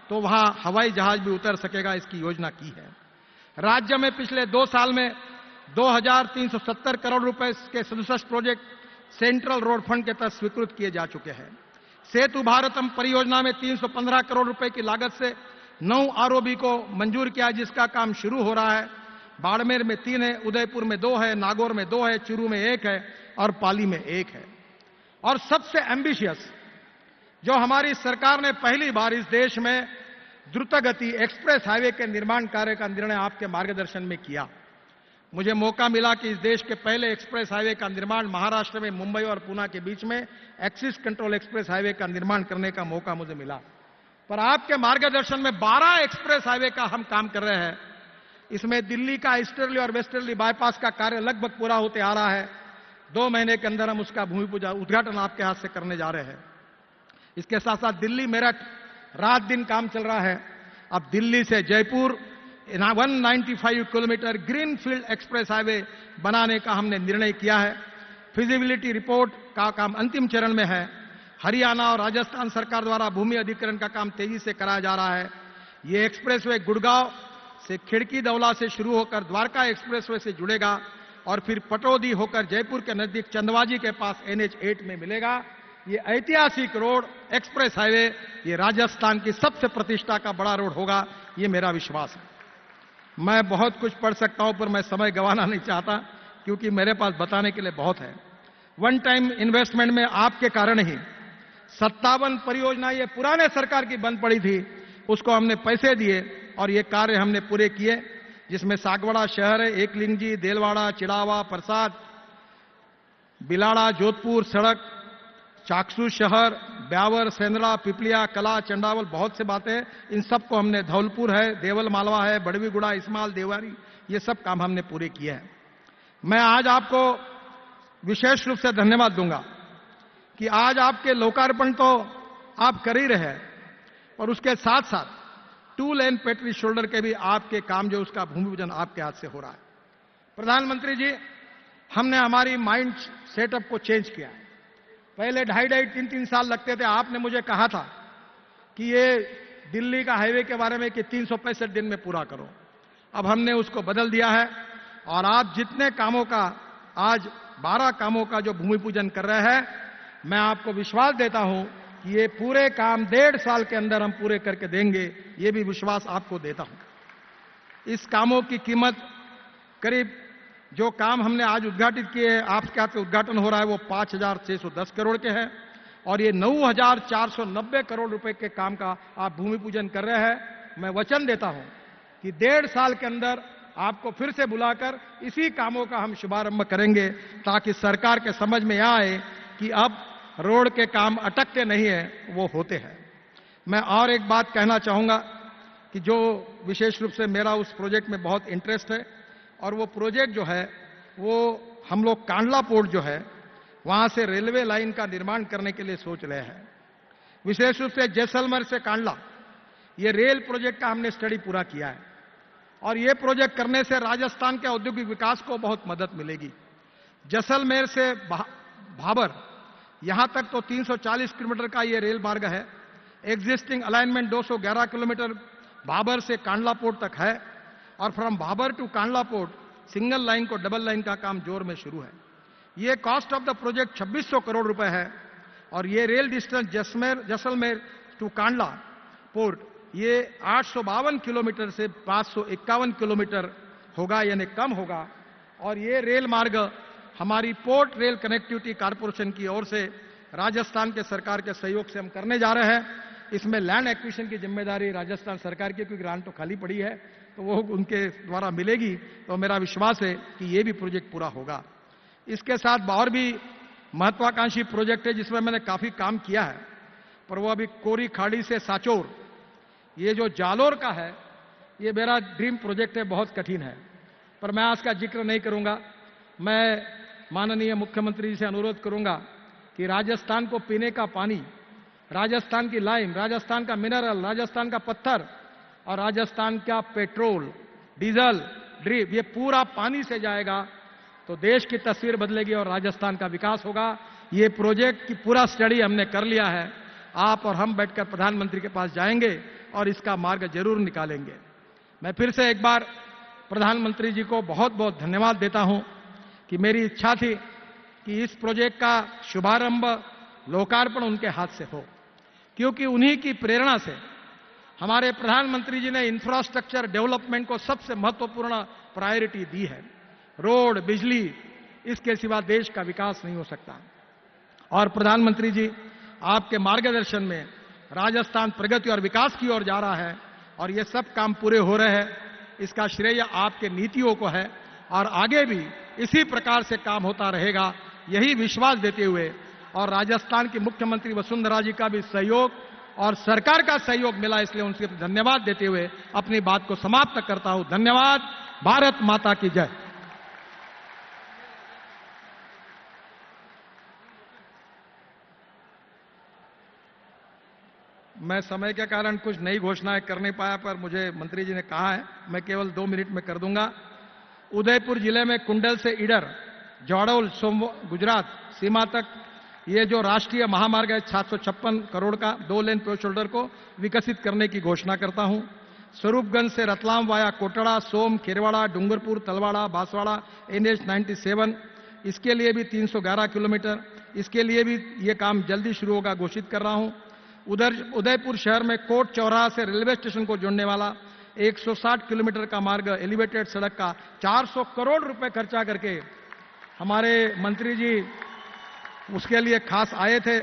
तो वहां हवाई जहाज भी उतर सकेगा, इसकी योजना की है। राज्य में पिछले 2 साल में 2,370 करोड़ रुपए के 67 प्रोजेक्ट सेंट्रल रोड फंड के तहत स्वीकृत किए जा चुके हैं। सेतु भारतम परियोजना में 315 करोड़ रुपए की लागत से 9 ROB को मंजूर किया, जिसका काम शुरू हो रहा है। बाड़मेर में 3 है, उदयपुर में 2 है, नागौर में 2 है, चूरू में 1 है और पाली में 1 है। और सबसे एम्बिशियस जो हमारी सरकार ने पहली बार इस देश में द्रुतगति एक्सप्रेस हाईवे के निर्माण कार्य का निर्णय आपके मार्गदर्शन में किया, मुझे मौका मिला कि इस देश के पहले एक्सप्रेस हाईवे का निर्माण महाराष्ट्र में मुंबई और पुणे के बीच में एक्सिस कंट्रोल एक्सप्रेस हाईवे का निर्माण करने का मौका मुझे मिला। पर आपके मार्गदर्शन में 12 एक्सप्रेस हाईवे का हम काम कर रहे हैं। इसमें दिल्ली का ईस्टर्ली और वेस्टर्ली बाईपास का कार्य लगभग पूरा होते आ रहा है। 2 महीने के अंदर हम उसका भूमि पूजन उद्घाटन आपके हाथ से करने जा रहे हैं। इसके साथ साथ दिल्ली मेरठ रात दिन काम चल रहा है। अब दिल्ली से Jaipur 195 kilometre greenfield express highway बनाने का हमने निर्णय किया है। फिजिबिलिटी रिपोर्ट का काम अंतिम चरण में है। हरियाणा और राजस्थान सरकार द्वारा भूमि अधिग्रहण का काम तेजी से कराया जा रहा है। ये एक्सप्रेसवे गुड़गांव से खिड़की दौला से शुरू होकर द्वारका एक्सप्रेसवे से जुड़ेगा और फिर पटौदी होकर जयपुर के नजदीक चंदवाजी के पास NH8 में मिलेगा। ये ऐतिहासिक रोड एक्सप्रेस हाईवे ये राजस्थान की सबसे प्रतिष्ठा का बड़ा रोड होगा, ये मेरा विश्वास है। मैं बहुत कुछ पढ़ सकता हूं पर मैं समय गंवाना नहीं चाहता क्योंकि मेरे पास बताने के लिए बहुत है। वन टाइम इन्वेस्टमेंट में आपके कारण ही 57 परियोजना ये पुराने सरकार की बंद पड़ी थी, उसको हमने पैसे दिए और ये कार्य हमने पूरे किए, जिसमें सागवाड़ा शहर है, एकलिंगजी, देलवाड़ा, चिड़ावा, प्रसाद, बिलाड़ा, जोधपुर सड़क, चाकसू शहर, ब्यावर, सेंद्रा, पिपलिया, कला, चंडावल, बहुत से बातें। इन सबको हमने धौलपुर है, देवल मालवा है, बड़वीगुड़ा, इस्माल, देवारी, ये सब काम हमने पूरे किए हैं। मैं आज आपको विशेष रूप से धन्यवाद दूंगा कि आज आपके लोकार्पण तो आप कर ही रहे हैं और उसके साथ साथ 2 लेन पेट्री शोल्डर के भी आपके काम जो उसका भूमि पूजन आपके हाथ से हो रहा है। प्रधानमंत्री जी, हमने हमारी माइंड सेटअप को चेंज किया है। पहले 2.5-3 साल लगते थे। आपने मुझे कहा था कि ये दिल्ली का हाईवे के बारे में कि 365 दिन में पूरा करो। अब हमने उसको बदल दिया है और आप जितने कामों का आज 12 कामों का जो भूमि पूजन कर रहे हैं, मैं आपको विश्वास देता हूं कि ये पूरे काम 1.5 साल के अंदर हम पूरे करके देंगे, ये भी विश्वास आपको देता हूं। इस कामों की कीमत करीब जो काम हमने आज उद्घाटित किए, आपके हाथ से उद्घाटन हो रहा है, वो 5,610 करोड़ के हैं और ये 9,490 करोड़ रुपए के काम का आप भूमि पूजन कर रहे हैं। मैं वचन देता हूं कि 1.5 साल के अंदर आपको फिर से बुलाकर इसी कामों का हम शुभारंभ करेंगे ताकि सरकार के समझ में आए कि अब रोड के काम अटकते नहीं है, वो होते हैं। मैं और एक बात कहना चाहूंगा कि जो विशेष रूप से मेरा उस प्रोजेक्ट में बहुत इंटरेस्ट है और वो प्रोजेक्ट जो है वो हम लोग कांडला पोर्ट जो है वहां से रेलवे लाइन का निर्माण करने के लिए सोच रहे हैं। विशेष रूप से जैसलमेर से कांडला ये रेल प्रोजेक्ट का हमने स्टडी पूरा किया है और ये प्रोजेक्ट करने से राजस्थान के औद्योगिक विकास को बहुत मदद मिलेगी। जैसलमेर से भाबर यहां तक तो 340 किलोमीटर का ये रेल मार्ग है। एग्जिस्टिंग अलाइनमेंट 211 किलोमीटर भाबर से कांडला पोर्ट तक है और from Bhabar to Kandla port single line को डबल लाइन का काम जोर में शुरू है। ये cost of the project 2600 crore रुपए है और ये rail distance Jaisalmer to Kandla port ये 852 किलोमीटर से 551 किलोमीटर होगा, यानी कम होगा। और ये रेल मार्ग हमारी पोर्ट रेल कनेक्टिविटी कॉर्पोरेशन की ओर से राजस्थान के सरकार के सहयोग से हम करने जा रहे हैं। इसमें लैंड एक्विजिशन की जिम्मेदारी राजस्थान सरकार की, क्योंकि ग्रांट तो खाली पड़ी है तो वो उनके द्वारा मिलेगी। तो मेरा विश्वास है कि ये भी प्रोजेक्ट पूरा होगा। इसके साथ और भी महत्वाकांक्षी प्रोजेक्ट है जिसमें मैंने काफी काम किया है, पर वो अभी कोरी खाड़ी से साचोर ये जो जालोर का है ये मेरा ड्रीम प्रोजेक्ट है, बहुत कठिन है, पर मैं आज का जिक्र नहीं करूंगा। मैं माननीय मुख्यमंत्री जी से अनुरोध करूंगा कि राजस्थान को पीने का पानी, राजस्थान की लाइम, राजस्थान का मिनरल, राजस्थान का पत्थर और राजस्थान का पेट्रोल, डीजल, ड्रिप, ये पूरा पानी से जाएगा तो देश की तस्वीर बदलेगी और राजस्थान का विकास होगा। ये प्रोजेक्ट की पूरा स्टडी हमने कर लिया है। आप और हम बैठकर प्रधानमंत्री के पास जाएंगे और इसका मार्ग जरूर निकालेंगे। मैं फिर से एक बार प्रधानमंत्री जी को बहुत बहुत धन्यवाद देता हूं कि मेरी इच्छा थी कि इस प्रोजेक्ट का शुभारंभ, लोकार्पण उनके हाथ से हो, क्योंकि उन्हीं की प्रेरणा से हमारे प्रधानमंत्री जी ने इंफ्रास्ट्रक्चर डेवलपमेंट को सबसे महत्वपूर्ण प्रायोरिटी दी है। रोड, बिजली, इसके सिवा देश का विकास नहीं हो सकता। और प्रधानमंत्री जी आपके मार्गदर्शन में राजस्थान प्रगति और विकास की ओर जा रहा है और ये सब काम पूरे हो रहे हैं। इसका श्रेय आपके नीतियों को है और आगे भी इसी प्रकार से काम होता रहेगा, यही विश्वास देते हुए और राजस्थान की मुख्यमंत्री वसुंधरा जी का भी सहयोग और सरकार का सहयोग मिला, इसलिए उनसे धन्यवाद देते हुए अपनी बात को समाप्त करता हूं। धन्यवाद। भारत माता की जय। मैं समय के कारण कुछ नई घोषणाएं कर नहीं पाया, पर मुझे मंत्री जी ने कहा है, मैं केवल 2 मिनट में कर दूंगा। उदयपुर जिले में कुंडल से ईडर, जौड़ोल गुजरात सीमा तक ये जो राष्ट्रीय महामार्ग है 756 करोड़ का 2 लेन पे शोल्डर को विकसित करने की घोषणा करता हूं। स्वरूपगंज से रतलाम वाया कोटड़ा, सोम, खिरवाड़ा, डूंगरपुर, तलवाड़ा, बांसवाड़ा, NH 97, इसके लिए भी 311 किलोमीटर, इसके लिए भी ये काम जल्दी शुरू होगा, घोषित कर रहा हूं। उधर उदयपुर शहर में कोट चौराहा से रेलवे स्टेशन को जोड़ने वाला 160 किलोमीटर का मार्ग, एलिवेटेड सड़क का 400 करोड़ रुपए खर्चा करके हमारे मंत्री जी उसके लिए खास आए थे,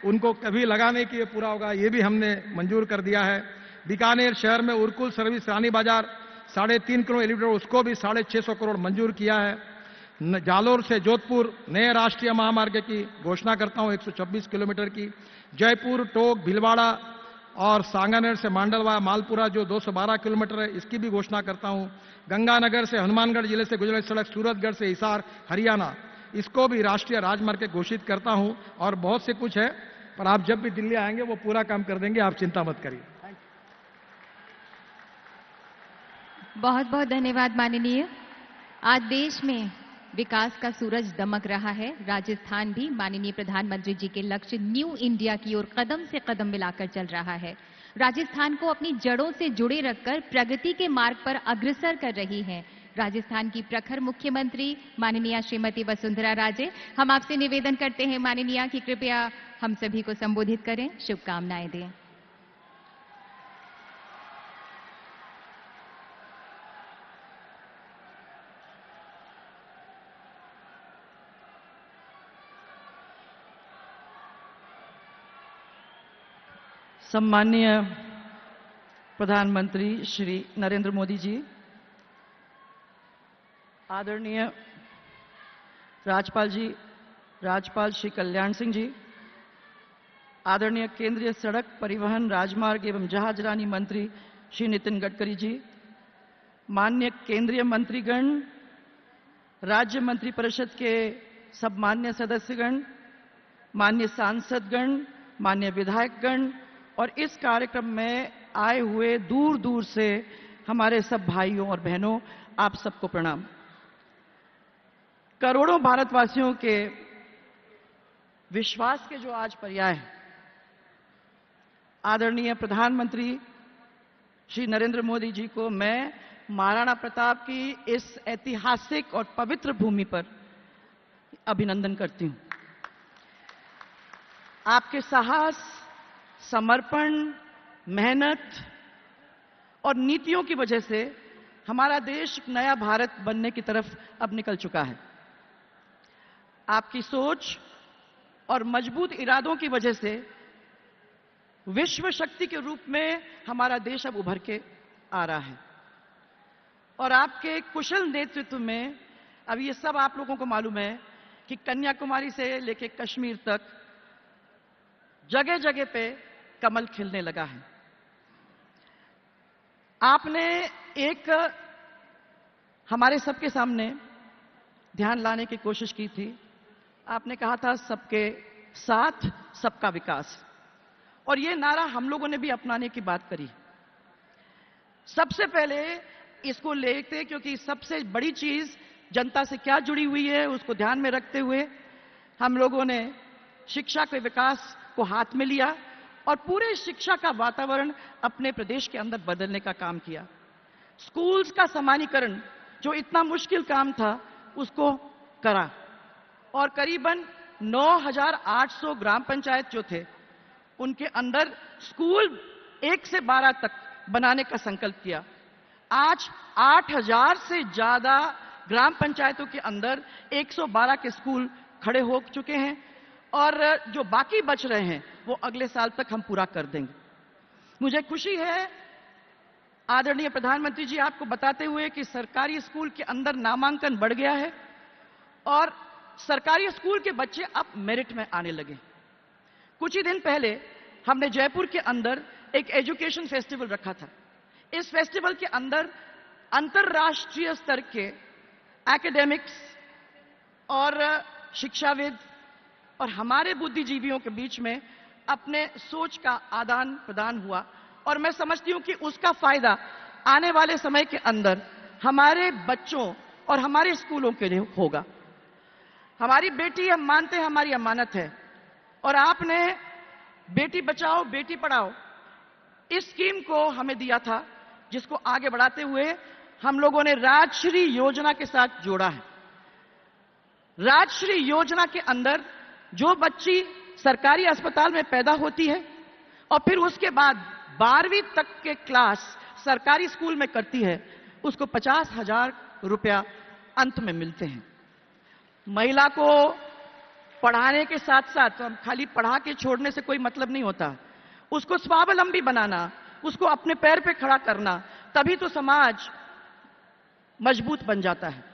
उनको कभी लगा नहीं कि ये पूरा होगा, ये भी हमने मंजूर कर दिया है। बीकानेर शहर में उरकुल सर्विस रानी बाजार 3.5 किलोमीटर एलिवेटेड, उसको भी 650 करोड़ मंजूर किया है। जालोर से जोधपुर नए राष्ट्रीय महामार्ग की घोषणा करता हूं 126 किलोमीटर की। जयपुर, टोक, भीलवाड़ा और सांगानेर से मांडलवा मालपुरा जो 212 किलोमीटर है, इसकी भी घोषणा करता हूं। गंगानगर से हनुमानगढ़ जिले से गुजरने सड़क सूरतगढ़ से हिसार हरियाणा, इसको भी राष्ट्रीय राजमार्ग घोषित करता हूं। और बहुत से कुछ है, पर आप जब भी दिल्ली आएंगे वो पूरा काम कर देंगे, आप चिंता मत करिए। बहुत बहुत धन्यवाद माननीय। आज देश में विकास का सूरज दमक रहा है। राजस्थान भी माननीय प्रधानमंत्री जी के लक्ष्य न्यू इंडिया की ओर कदम से कदम मिलाकर चल रहा है। राजस्थान को अपनी जड़ों से जुड़े रखकर प्रगति के मार्ग पर अग्रसर कर रही है राजस्थान की प्रखर मुख्यमंत्री माननीय श्रीमती वसुंधरा राजे। हम आपसे निवेदन करते हैं माननीय कि कृपया हम सभी को संबोधित करें, शुभकामनाएं दें। सम्माननीय प्रधानमंत्री श्री नरेंद्र मोदी जी, आदरणीय राज्यपाल जी, राज्यपाल श्री कल्याण सिंह जी, आदरणीय केंद्रीय सड़क परिवहन राजमार्ग एवं जहाजरानी मंत्री श्री नितिन गडकरी जी, माननीय केंद्रीय मंत्रीगण, राज्य मंत्री परिषद के सब मान्य सदस्यगण, माननीय सांसदगण, माननीय विधायकगण और इस कार्यक्रम में आए हुए दूर दूर से हमारे सब भाइयों और बहनों, आप सबको प्रणाम। करोड़ों भारतवासियों के विश्वास के जो आज पर्याय है, आदरणीय प्रधानमंत्री श्री नरेंद्र मोदी जी को मैं महाराणा प्रताप की इस ऐतिहासिक और पवित्र भूमि पर अभिनंदन करती हूं। आपके साहस, समर्पण, मेहनत और नीतियों की वजह से हमारा देश नया भारत बनने की तरफ अब निकल चुका है। आपकी सोच और मजबूत इरादों की वजह से विश्व शक्ति के रूप में हमारा देश अब उभर के आ रहा है। और आपके कुशल नेतृत्व में अब ये सब आप लोगों को मालूम है कि कन्याकुमारी से लेकर कश्मीर तक जगह जगह पे कमल खिलने लगा है। आपने एक हमारे सबके सामने ध्यान लाने की कोशिश की थी। आपने कहा था सबके साथ सबका विकास, और ये नारा हम लोगों ने भी अपनाने की बात करी। सबसे पहले इसको लेते, क्योंकि सबसे बड़ी चीज जनता से क्या जुड़ी हुई है उसको ध्यान में रखते हुए हम लोगों ने शिक्षा के विकास को हाथ में लिया और पूरे शिक्षा का वातावरण अपने प्रदेश के अंदर बदलने का काम किया। स्कूल्स का समानीकरण जो इतना मुश्किल काम था उसको करा और करीबन 9,800 ग्राम पंचायत जो थे उनके अंदर स्कूल 1 से 12 तक बनाने का संकल्प किया। आज 8,000 से ज्यादा ग्राम पंचायतों के अंदर 112 के स्कूल खड़े हो चुके हैं और जो बाकी बच रहे हैं वो अगले साल तक हम पूरा कर देंगे। मुझे खुशी है आदरणीय प्रधानमंत्री जी आपको बताते हुए कि सरकारी स्कूल के अंदर नामांकन बढ़ गया है और सरकारी स्कूल के बच्चे अब मेरिट में आने लगे। कुछ ही दिन पहले हमने जयपुर के अंदर एक एजुकेशन फेस्टिवल रखा था। इस फेस्टिवल के अंदर अंतर्राष्ट्रीय स्तर के एकेडमिक्स और शिक्षाविद और हमारे बुद्धिजीवियों के बीच में अपने सोच का आदान प्रदान हुआ और मैं समझती हूं कि उसका फायदा आने वाले समय के अंदर हमारे बच्चों और हमारे स्कूलों के लिए होगा। हमारी बेटी हम मानते हैं हमारी अमानत है और आपने बेटी बचाओ बेटी पढ़ाओ इस स्कीम को हमें दिया था, जिसको आगे बढ़ाते हुए हम लोगों ने राजश्री योजना के साथ जोड़ा है। राजश्री योजना के अंदर जो बच्ची सरकारी अस्पताल में पैदा होती है और फिर उसके बाद 12वीं तक के क्लास सरकारी स्कूल में करती है, उसको 50,000 रुपया अंत में मिलते हैं। महिला को पढ़ाने के साथ साथ खाली पढ़ा के छोड़ने से कोई मतलब नहीं होता, उसको स्वावलंबी बनाना, उसको अपने पैर पे खड़ा करना, तभी तो समाज मजबूत बन जाता है।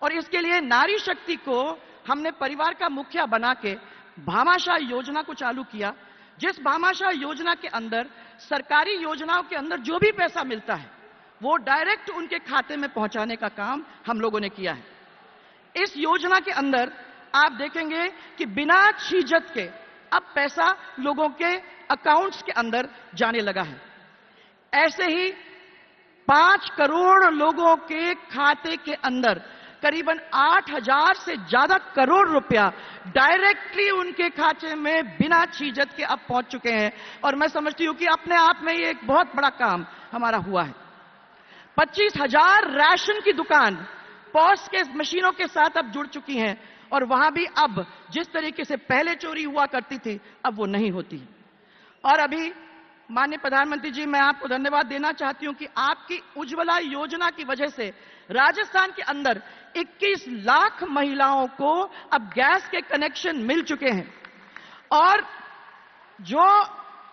और इसके लिए नारी शक्ति को हमने परिवार का मुखिया बना के भामाशाह योजना को चालू किया, जिस भामाशाह योजना के अंदर सरकारी योजनाओं के अंदर जो भी पैसा मिलता है वो डायरेक्ट उनके खाते में पहुंचाने का काम हम लोगों ने किया है। इस योजना के अंदर आप देखेंगे कि बिना झिझक के अब पैसा लोगों के अकाउंट्स के अंदर जाने लगा है। ऐसे ही 5 करोड़ लोगों के खाते के अंदर करीबन 8,000 से ज्यादा करोड़ रुपया डायरेक्टली उनके खाते में बिना झिझक के अब पहुंच चुके हैं और मैं समझती हूं कि अपने आप में ये एक बहुत बड़ा काम हमारा हुआ है। 25,000 राशन की दुकान पॉस के मशीनों के साथ अब जुड़ चुकी हैं और वहां भी अब जिस तरीके से पहले चोरी हुआ करती थी अब वो नहीं होती। और अभी माननीय प्रधानमंत्री जी मैं आपको धन्यवाद देना चाहती हूं कि आपकी उज्ज्वला योजना की वजह से राजस्थान के अंदर 21 लाख महिलाओं को अब गैस के कनेक्शन मिल चुके हैं और जो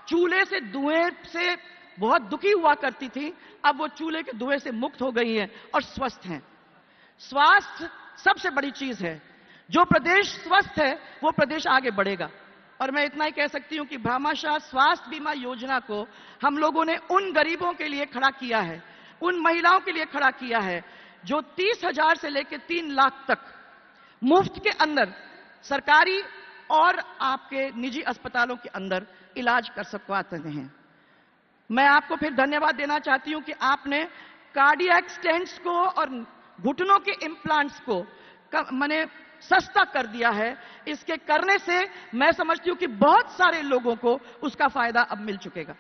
चूल्हे से धुएं से बहुत दुखी हुआ करती थी अब वो चूल्हे के धुएं से मुक्त हो गई हैं और स्वस्थ हैं। स्वास्थ्य सबसे बड़ी चीज है। जो प्रदेश स्वस्थ है वो प्रदेश आगे बढ़ेगा। और मैं इतना ही कह सकती हूं कि भामाशाह स्वास्थ्य बीमा योजना को हम लोगों ने उन गरीबों के लिए खड़ा किया है, उन महिलाओं के लिए खड़ा किया है जो 30,000 से लेकर 3 लाख तक मुफ्त के अंदर सरकारी और आपके निजी अस्पतालों के अंदर इलाज कर सकवाते हैं। मैं आपको फिर धन्यवाद देना चाहती हूं कि आपने कार्डियक स्टेंट्स को और घुटनों के इम्प्लांट्स को मैंने सस्ता कर दिया है। इसके करने से मैं समझती हूं कि बहुत सारे लोगों को उसका फायदा अब मिल चुकेगा।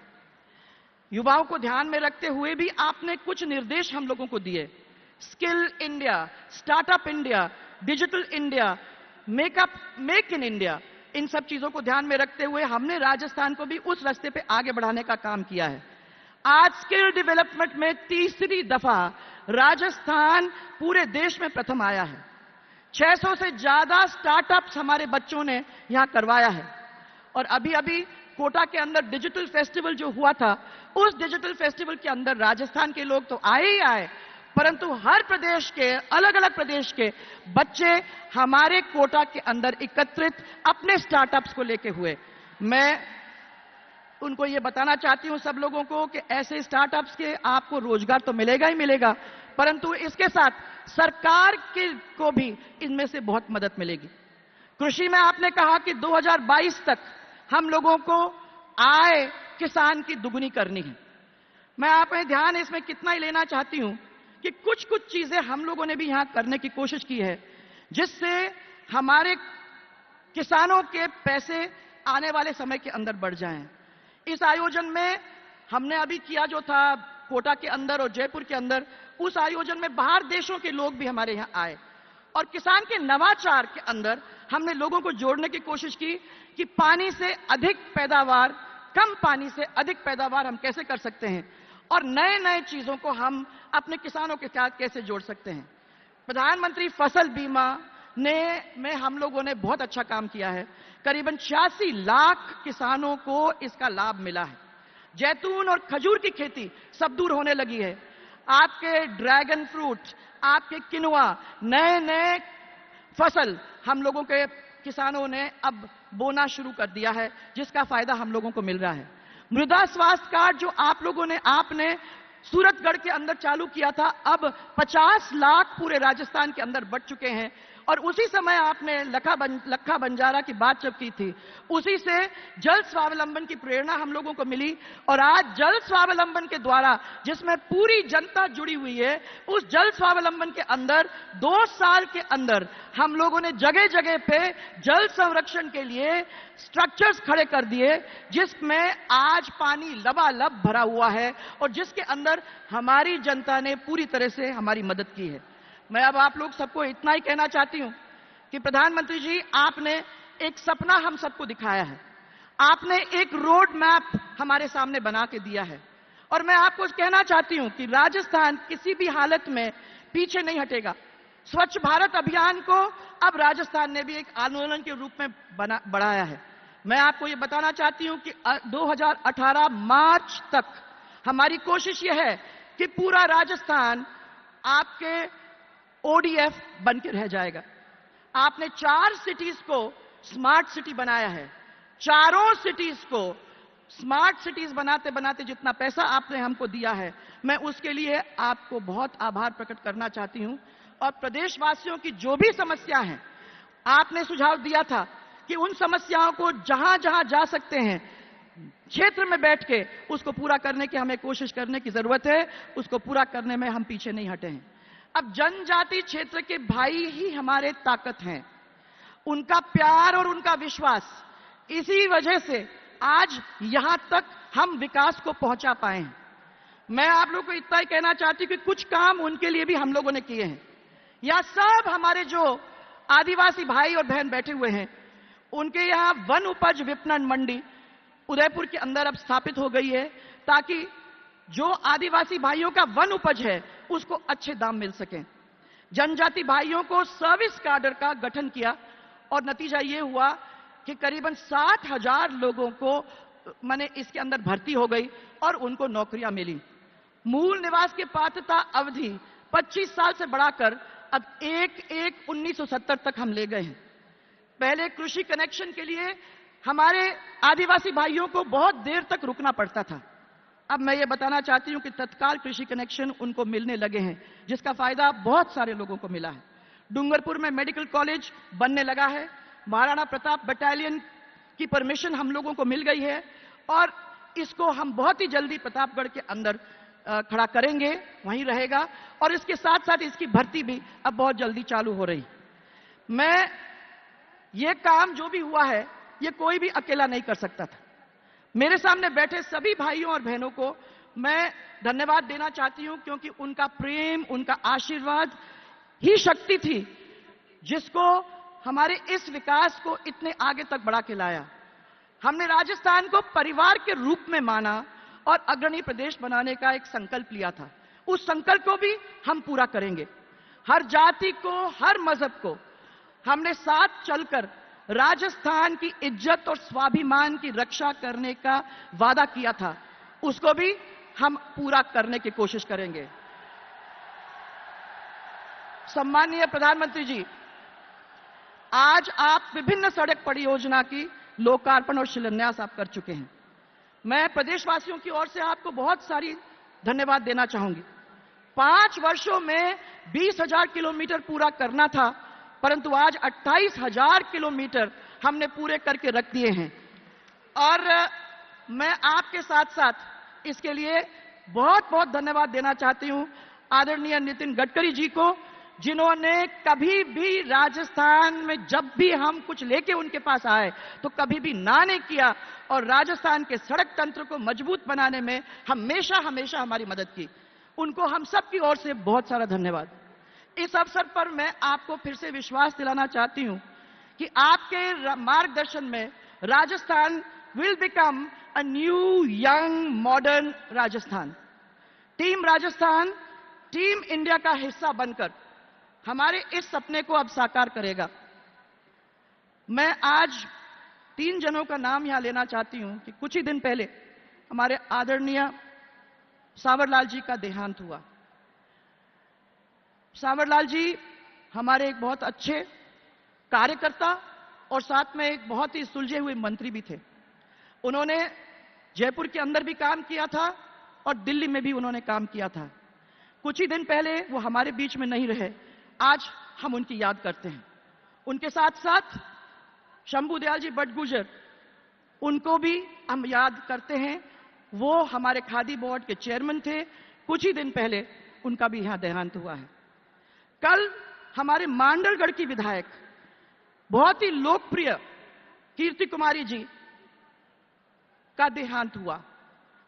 युवाओं को ध्यान में रखते हुए भी आपने कुछ निर्देश हम लोगों को दिए। Skill India, startup India, digital India, make in India, इन सब चीजों को ध्यान में रखते हुए हमने राजस्थान को भी उस रास्ते पे आगे बढ़ाने का काम किया है। आज स्किल डेवलपमेंट में तीसरी दफा राजस्थान पूरे देश में प्रथम आया है। 600 से ज्यादा स्टार्टअप्स हमारे बच्चों ने यहां करवाया है। और अभी अभी कोटा के अंदर डिजिटल फेस्टिवल जो हुआ था, उस डिजिटल फेस्टिवल के अंदर राजस्थान के लोग तो आए ही आए, परंतु हर प्रदेश के, अलग अलग प्रदेश के बच्चे हमारे कोटा के अंदर एकत्रित अपने स्टार्टअप्स को लेके हुए। मैं उनको ये बताना चाहती हूं सब लोगों को कि ऐसे स्टार्टअप्स के आपको रोजगार तो मिलेगा ही मिलेगा, परंतु इसके साथ सरकार को भी इनमें से बहुत मदद मिलेगी। कृषि में आपने कहा कि 2022 तक हम लोगों को आय किसान की दुगनी करनी है। मैं आपने ध्यान इसमें कितना ही लेना चाहती हूं कि कुछ कुछ चीजें हम लोगों ने भी यहां करने की कोशिश की है, जिससे हमारे किसानों के पैसे आने वाले समय के अंदर बढ़ जाएं। इस आयोजन में हमने अभी किया जो था कोटा के अंदर और जयपुर के अंदर, उस आयोजन में बाहर देशों के लोग भी हमारे यहां आए और किसान के नवाचार के अंदर हमने लोगों को जोड़ने की कोशिश की कि पानी से अधिक पैदावार, कम पानी से अधिक पैदावार हम कैसे कर सकते हैं और नए नए चीजों को हम अपने किसानों के साथ कैसे जोड़ सकते हैं। प्रधानमंत्री फसल बीमा में हम लोगों ने बहुत अच्छा काम किया है। करीबन 86 लाख किसानों को इसका लाभ मिला है। जैतून और खजूर की खेती सब दूर होने लगी है। आपके ड्रैगन फ्रूट, आपके किनुआ, नए नए फसल हम लोगों के किसानों ने अब बोना शुरू कर दिया है, जिसका फायदा हम लोगों को मिल रहा है। मृदा स्वास्थ्य कार्ड जो आपने सूरतगढ़ के अंदर चालू किया था, अब 50 लाख पूरे राजस्थान के अंदर बढ़ चुके हैं। और उसी समय आपने लखा बंजारा की बात जब की थी, उसी से जल स्वावलंबन की प्रेरणा हम लोगों को मिली। और आज जल स्वावलंबन के द्वारा जिसमें पूरी जनता जुड़ी हुई है, उस जल स्वावलंबन के अंदर 2 साल के अंदर हम लोगों ने जगह जगह पे जल संरक्षण के लिए स्ट्रक्चर्स खड़े कर दिए, जिसमें आज पानी लबालब भरा हुआ है और जिसके अंदर हमारी जनता ने पूरी तरह से हमारी मदद की है। मैं अब आप लोग सबको इतना ही कहना चाहती हूं कि प्रधानमंत्री जी, आपने एक सपना हम सबको दिखाया है, आपने एक रोड मैप हमारे सामने बना के दिया है। और मैं आपको कहना चाहती हूं कि राजस्थान किसी भी हालत में पीछे नहीं हटेगा। स्वच्छ भारत अभियान को अब राजस्थान ने भी एक आंदोलन के रूप में बढ़ाया है। मैं आपको ये बताना चाहती हूं कि 2018 मार्च तक हमारी कोशिश यह है कि पूरा राजस्थान आपके ODF बन के रह जाएगा। आपने 4 सिटीज को स्मार्ट सिटी बनाया है। चारों सिटीज को स्मार्ट सिटीज बनाते बनाते जितना पैसा आपने हमको दिया है, मैं उसके लिए आपको बहुत आभार प्रकट करना चाहती हूं। और प्रदेशवासियों की जो भी समस्या है, आपने सुझाव दिया था कि उन समस्याओं को जहां जहां जा सकते हैं क्षेत्र में बैठ के उसको पूरा करने की हमें कोशिश करने की जरूरत है। उसको पूरा करने में हम पीछे नहीं हटे हैं। अब जनजाति क्षेत्र के भाई ही हमारे ताकत हैं, उनका प्यार और उनका विश्वास, इसी वजह से आज यहां तक हम विकास को पहुंचा पाए हैं। मैं आप लोगों को इतना ही कहना चाहती हूं कि कुछ काम उनके लिए भी हम लोगों ने किए हैं। यहां सब हमारे जो आदिवासी भाई और बहन बैठे हुए हैं, उनके यहां वन उपज विपणन मंडी उदयपुर के अंदर अब स्थापित हो गई है, ताकि जो आदिवासी भाइयों का वन उपज है उसको अच्छे दाम मिल सके। जनजाति भाइयों को सर्विस काडर का गठन किया और नतीजा ये हुआ कि करीबन 60,000 लोगों को माने इसके अंदर भर्ती हो गई और उनको नौकरियां मिली। मूल निवास की पात्रता अवधि 25 साल से बढ़ाकर अब 1/1/1970 तक हम ले गए हैं। पहले कृषि कनेक्शन के लिए हमारे आदिवासी भाइयों को बहुत देर तक रुकना पड़ता था। अब मैं ये बताना चाहती हूं कि तत्काल कृषि कनेक्शन उनको मिलने लगे हैं, जिसका फायदा बहुत सारे लोगों को मिला है। डूंगरपुर में मेडिकल कॉलेज बनने लगा है। महाराणा प्रताप बटालियन की परमिशन हम लोगों को मिल गई है और इसको हम बहुत ही जल्दी प्रतापगढ़ के अंदर खड़ा करेंगे, वहीं रहेगा। और इसके साथ साथ इसकी भर्ती भी अब बहुत जल्दी चालू हो रही। मैं ये काम जो भी हुआ है, ये कोई भी अकेला नहीं कर सकता था। मेरे सामने बैठे सभी भाइयों और बहनों को मैं धन्यवाद देना चाहती हूं, क्योंकि उनका प्रेम, उनका आशीर्वाद ही शक्ति थी जिसको हमारे इस विकास को इतने आगे तक बढ़ा के लाया। हमने राजस्थान को परिवार के रूप में माना और अग्रणी प्रदेश बनाने का एक संकल्प लिया था। उस संकल्प को भी हम पूरा करेंगे। हर जाति को, हर मजहब को हमने साथ चलकर राजस्थान की इज्जत और स्वाभिमान की रक्षा करने का वादा किया था, उसको भी हम पूरा करने की कोशिश करेंगे। सम्माननीय प्रधानमंत्री जी, आज आप विभिन्न सड़क परियोजना की लोकार्पण और शिलान्यास आप कर चुके हैं। मैं प्रदेशवासियों की ओर से आपको बहुत सारी धन्यवाद देना चाहूंगी। 5 वर्षों में 20,000 किलोमीटर पूरा करना था, परंतु आज 28,000 किलोमीटर हमने पूरे करके रख दिए हैं। और मैं आपके साथ साथ इसके लिए बहुत बहुत धन्यवाद देना चाहती हूं आदरणीय नितिन गडकरी जी को, जिन्होंने कभी भी राजस्थान में जब भी हम कुछ लेके उनके पास आए तो कभी भी ना नहीं किया और राजस्थान के सड़क तंत्र को मजबूत बनाने में हमेशा हमेशा हमारी मदद की। उनको हम सब की ओर से बहुत सारा धन्यवाद। इस अवसर पर मैं आपको फिर से विश्वास दिलाना चाहती हूं कि आपके मार्गदर्शन में Rajasthan will become a new young modern Rajasthan. Team Rajasthan team India का हिस्सा बनकर हमारे इस सपने को अब साकार करेगा। मैं आज 3 जनों का नाम यहां लेना चाहती हूं कि कुछ ही दिन पहले हमारे आदरणीय सांवरलाल जी का देहांत हुआ। सांवरलाल जी हमारे एक बहुत अच्छे कार्यकर्ता और साथ में एक बहुत ही सुलझे हुए मंत्री भी थे। उन्होंने जयपुर के अंदर भी काम किया था और दिल्ली में भी उन्होंने काम किया था। कुछ ही दिन पहले वो हमारे बीच में नहीं रहे, आज हम उनकी याद करते हैं। उनके साथ साथ शंभू दयाल जी बटगुजर, उनको भी हम याद करते हैं। वो हमारे खादी बोर्ड के चेयरमैन थे। कुछ ही दिन पहले उनका भी यहां देहांत हुआ है। कल हमारे मांडरगढ़ की विधायक, बहुत ही लोकप्रिय कीर्ति कुमारी जी का देहांत हुआ।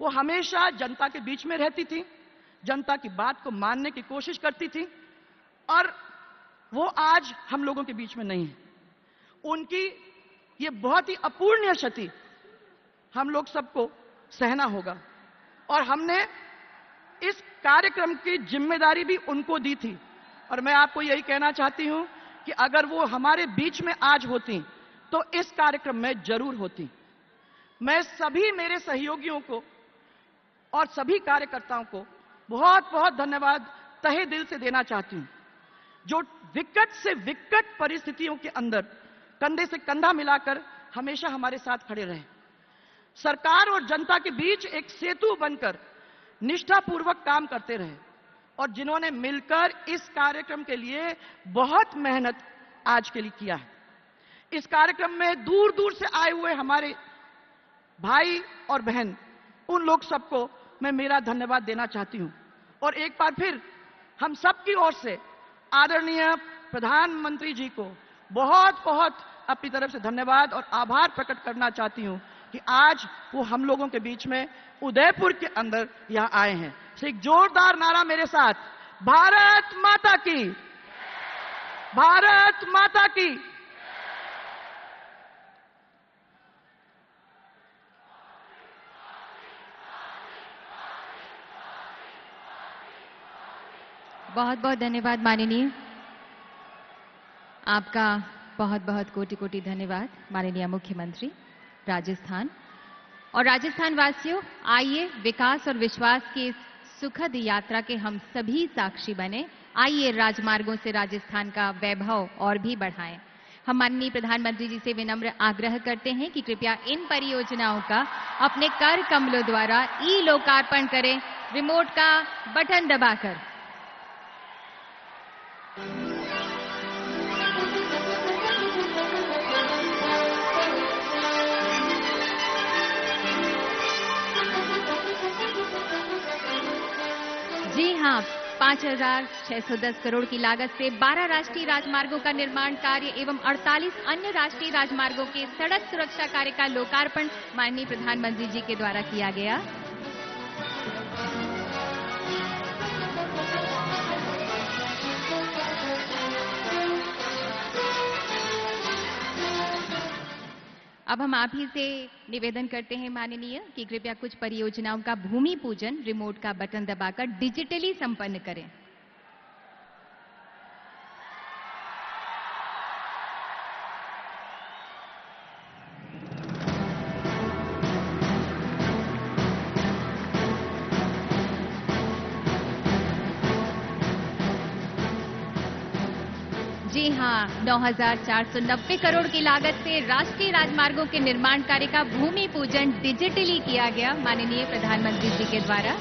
वो हमेशा जनता के बीच में रहती थी, जनता की बात को मानने की कोशिश करती थी और वो आज हम लोगों के बीच में नहीं है। उनकी ये बहुत ही अपूर्णीय क्षति हम लोग सबको सहना होगा और हमने इस कार्यक्रम की जिम्मेदारी भी उनको दी थी। और मैं आपको यही कहना चाहती हूं कि अगर वो हमारे बीच में आज होती तो इस कार्यक्रम में जरूर होती। मैं सभी मेरे सहयोगियों को और सभी कार्यकर्ताओं को बहुत बहुत धन्यवाद तहे दिल से देना चाहती हूं, जो विकट से विकट परिस्थितियों के अंदर कंधे से कंधा मिलाकर हमेशा हमारे साथ खड़े रहे। सरकार और जनता के बीच एक सेतु बनकर निष्ठापूर्वक काम करते रहे और जिन्होंने मिलकर इस कार्यक्रम के लिए बहुत मेहनत आज के लिए किया है। इस कार्यक्रम में दूर दूर से आए हुए हमारे भाई और बहन, उन लोग सबको मैं मेरा धन्यवाद देना चाहती हूं। और एक बार फिर हम सबकी ओर से आदरणीय प्रधानमंत्री जी को बहुत बहुत अपनी तरफ से धन्यवाद और आभार प्रकट करना चाहती हूं कि आज वो हम लोगों के बीच में उदयपुर के अंदर यहां आए हैं। तो एक जोरदार नारा मेरे साथ, भारत माता की, भारत माता की। बहुत बहुत धन्यवाद माननीय, आपका बहुत बहुत कोटि कोटि धन्यवाद माननीय मुख्यमंत्री राजस्थान। और राजस्थान वासियों, आइए विकास और विश्वास की इस सुखद यात्रा के हम सभी साक्षी बने। आइए राजमार्गों से राजस्थान का वैभव और भी बढ़ाएं। हम माननीय प्रधानमंत्री जी से विनम्र आग्रह करते हैं कि कृपया इन परियोजनाओं का अपने कर कमलों द्वारा ई लोकार्पण करें, रिमोट का बटन दबाकर। जी हां, 5,610 करोड़ की लागत से 12 राष्ट्रीय राजमार्गों का निर्माण कार्य एवं 48 अन्य राष्ट्रीय राजमार्गों के सड़क सुरक्षा कार्य का लोकार्पण माननीय प्रधानमंत्री जी के द्वारा किया गया। अब हम आप ही से निवेदन करते हैं माननीय कि कृपया कुछ परियोजनाओं का भूमि पूजन रिमोट का बटन दबाकर डिजिटली संपन्न करें। जी हां, 9,490 करोड़ की लागत से राष्ट्रीय राजमार्गों के निर्माण कार्य का भूमि पूजन डिजिटली किया गया माननीय प्रधानमंत्री जी के द्वारा।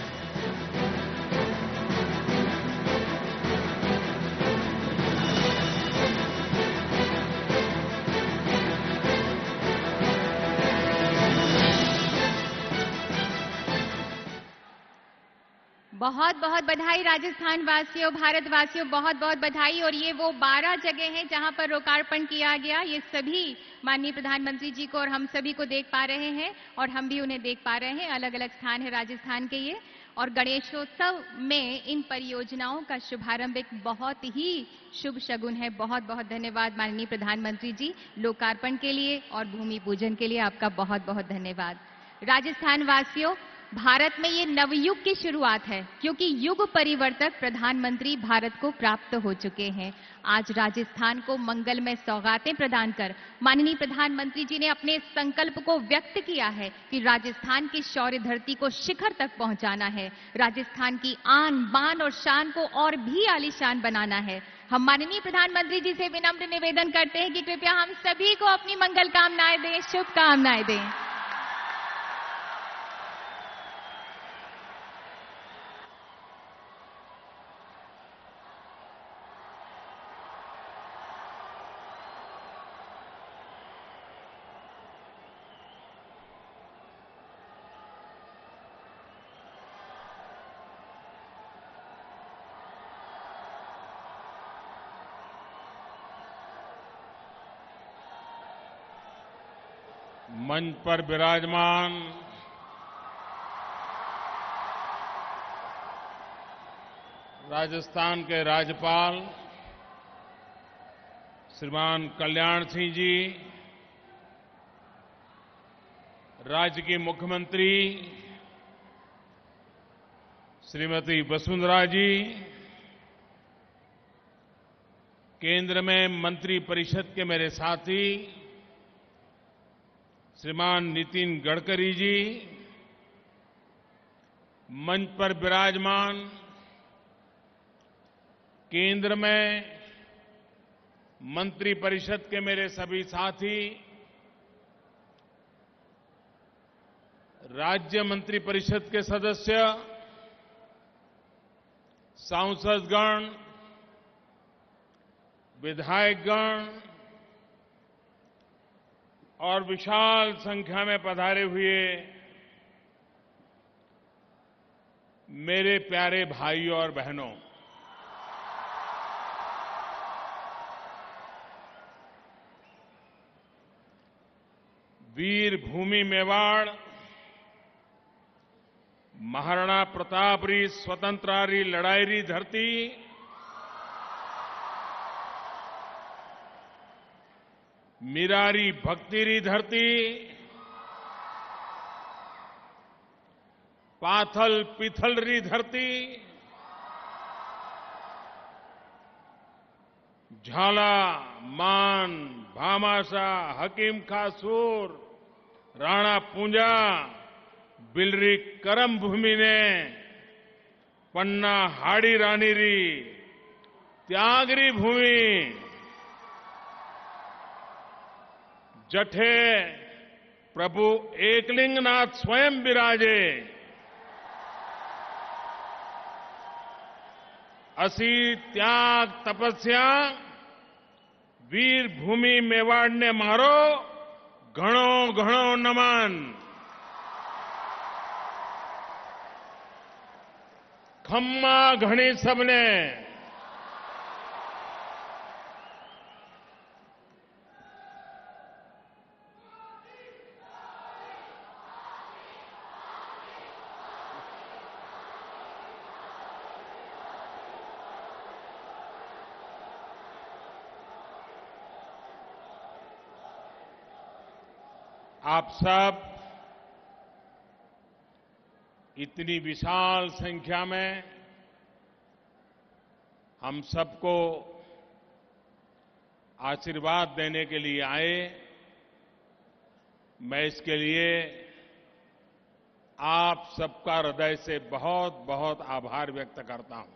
बहुत बहुत बधाई राजस्थान वासियों, भारतवासियों, बहुत बहुत बधाई। और ये वो 12 जगह हैं जहां पर लोकार्पण किया गया। ये सभी माननीय प्रधानमंत्री जी को और हम सभी को देख पा रहे हैं और हम भी उन्हें देख पा रहे हैं। अलग अलग स्थान है राजस्थान के ये। और गणेशोत्सव में इन परियोजनाओं का शुभारंभ एक बहुत ही शुभ शगुन है। बहुत बहुत धन्यवाद माननीय प्रधानमंत्री जी, लोकार्पण के लिए और भूमि पूजन के लिए आपका बहुत बहुत धन्यवाद। राजस्थान वासियों, भारत में ये नवयुग की शुरुआत है, क्योंकि युग परिवर्तक प्रधानमंत्री भारत को प्राप्त हो चुके हैं। आज राजस्थान को मंगलमय सौगातें प्रदान कर माननीय प्रधानमंत्री जी ने अपने संकल्प को व्यक्त किया है कि राजस्थान की शौर्य धरती को शिखर तक पहुंचाना है, राजस्थान की आन बान और शान को और भी आलीशान बनाना है। हम माननीय प्रधानमंत्री जी से विनम्र निवेदन करते हैं कि कृपया हम सभी को अपनी मंगल कामनाएं दें, शुभकामनाएं दें। मंच पर विराजमान राजस्थान के राज्यपाल श्रीमान कल्याण सिंह जी, राज्य की मुख्यमंत्री श्रीमती वसुंधरा जी, केंद्र में मंत्री परिषद के मेरे साथी श्रीमान नितिन गडकरी जी, मंच पर विराजमान केंद्र में मंत्री परिषद के मेरे सभी साथी, राज्य मंत्री परिषद के सदस्य, सांसदगण, विधायकगण और विशाल संख्या में पधारे हुए मेरे प्यारे भाइयों और बहनों, वीर भूमि मेवाड़, महाराणा प्रताप री स्वतंत्रता री लड़ाई री धरती, मीरारी भक्ति री धरती, पाथल पिथल री धरती, झाला मान भामाशा हकीम खासूर राणा पूंजा बिलरी करम भूमि ने पन्ना हाड़ी रानी री त्यागरी भूमि जठे प्रभु एकलिंगनाथ स्वयं विराजे, असी त्याग तपस्या वीर भूमि मेवाड़ ने मारो घणो घणो नमन। खम्मा घणी सबने आप सब इतनी विशाल संख्या में हम सबको आशीर्वाद देने के लिए आए। मैं इसके लिए आप सबका हृदय से बहुत बहुत आभार व्यक्त करता हूं।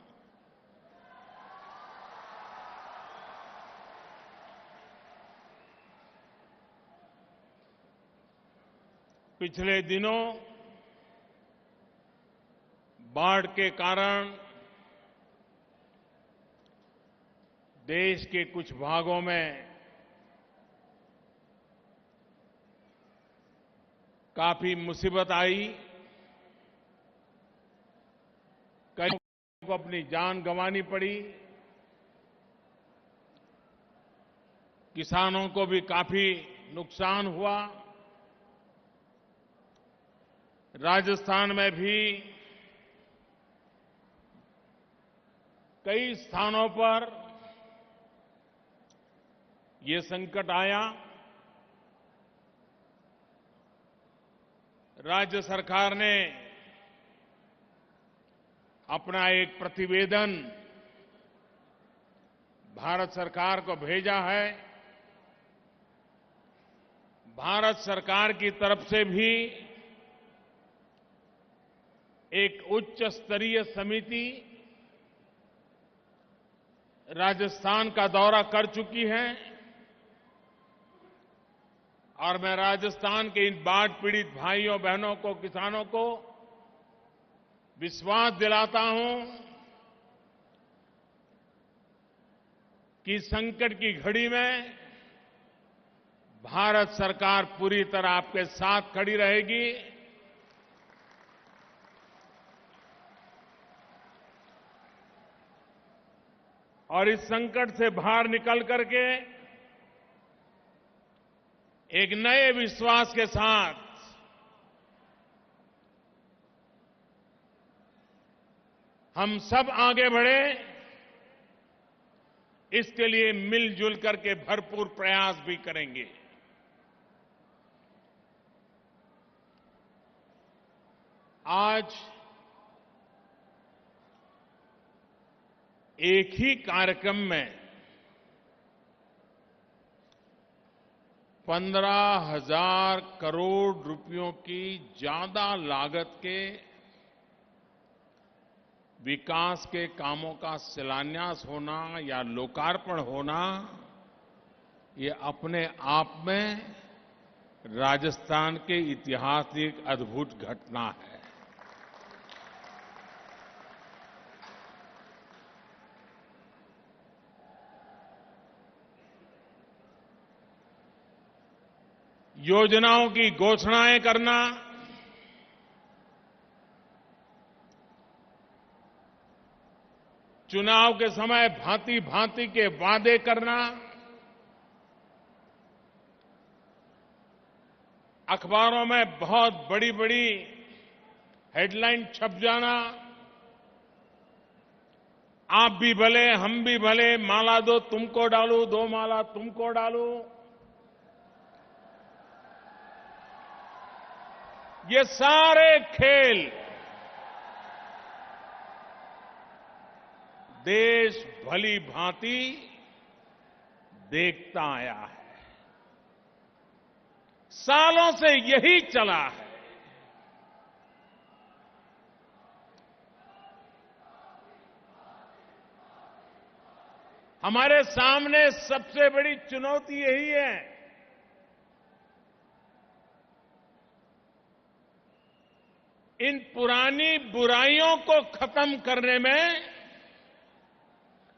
पिछले दिनों बाढ़ के कारण देश के कुछ भागों में काफी मुसीबत आई, कई को अपनी जान गंवानी पड़ी, किसानों को भी काफी नुकसान हुआ। राजस्थान में भी कई स्थानों पर ये संकट आया। राज्य सरकार ने अपना एक प्रतिवेदन भारत सरकार को भेजा है। भारत सरकार की तरफ से भी एक उच्च स्तरीय समिति राजस्थान का दौरा कर चुकी है और मैं राजस्थान के इन बाढ़ पीड़ित भाइयों बहनों को, किसानों को विश्वास दिलाता हूं कि संकट की घड़ी में भारत सरकार पूरी तरह आपके साथ खड़ी रहेगी। और इस संकट से बाहर निकल करके एक नए विश्वास के साथ हम सब आगे बढ़े, इसके लिए मिलजुल करके भरपूर प्रयास भी करेंगे। आज एक ही कार्यक्रम में 15,000 करोड़ रुपयों की ज्यादा लागत के विकास के कामों का शिलान्यास होना या लोकार्पण होना, ये अपने आप में राजस्थान के इतिहास की एक अद्भुत घटना है। योजनाओं की घोषणाएं करना, चुनाव के समय भांति भांति के वादे करना, अखबारों में बहुत बड़ी बड़ी हेडलाइन छप जाना, आप भी भले हम भी भले, माला दो तुमको डालूं, दो माला तुमको डालूं, ये सारे खेल देश भली भांति देखता आया है। सालों से यही चला है। हमारे सामने सबसे बड़ी चुनौती यही है इन पुरानी बुराइयों को खत्म करने में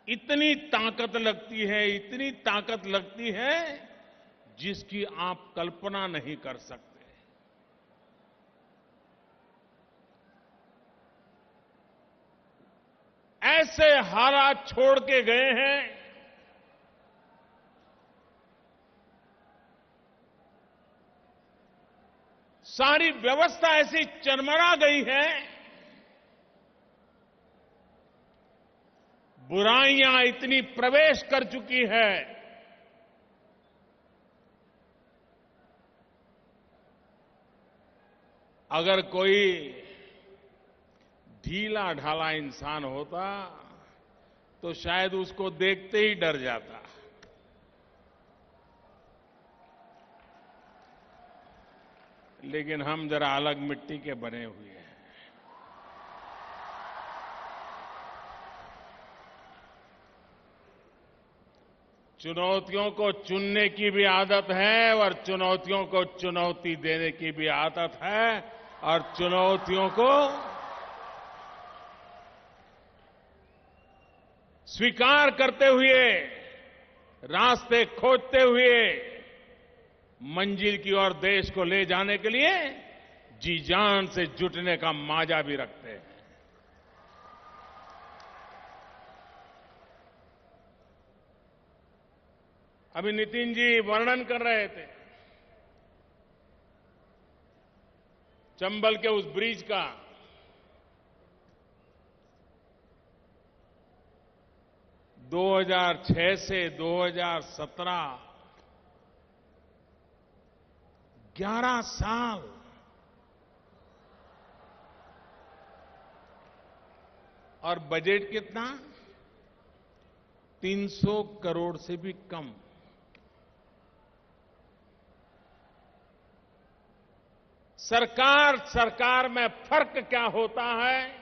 इतनी ताकत लगती है, इतनी ताकत लगती है जिसकी आप कल्पना नहीं कर सकते। ऐसे हालात छोड़ के गए हैं सारी व्यवस्था ऐसी चरमरा गई है, बुराइयां इतनी प्रवेश कर चुकी है, अगर कोई ढीला ढाला इंसान होता तो शायद उसको देखते ही डर जाता। लेकिन हम जरा अलग मिट्टी के बने हुए हैं। चुनौतियों को चुनने की भी आदत है और चुनौतियों को चुनौती देने की भी आदत है और चुनौतियों को स्वीकार करते हुए, रास्ते खोजते हुए मंजिल की ओर देश को ले जाने के लिए जी जान से जुटने का माजा भी रखते हैं। अभी नितिन जी वर्णन कर रहे थे चंबल के उस ब्रिज का। दो 2006 से 2017 11 साल और बजट कितना? 300 करोड़ से भी कम। सरकार में फर्क क्या होता है?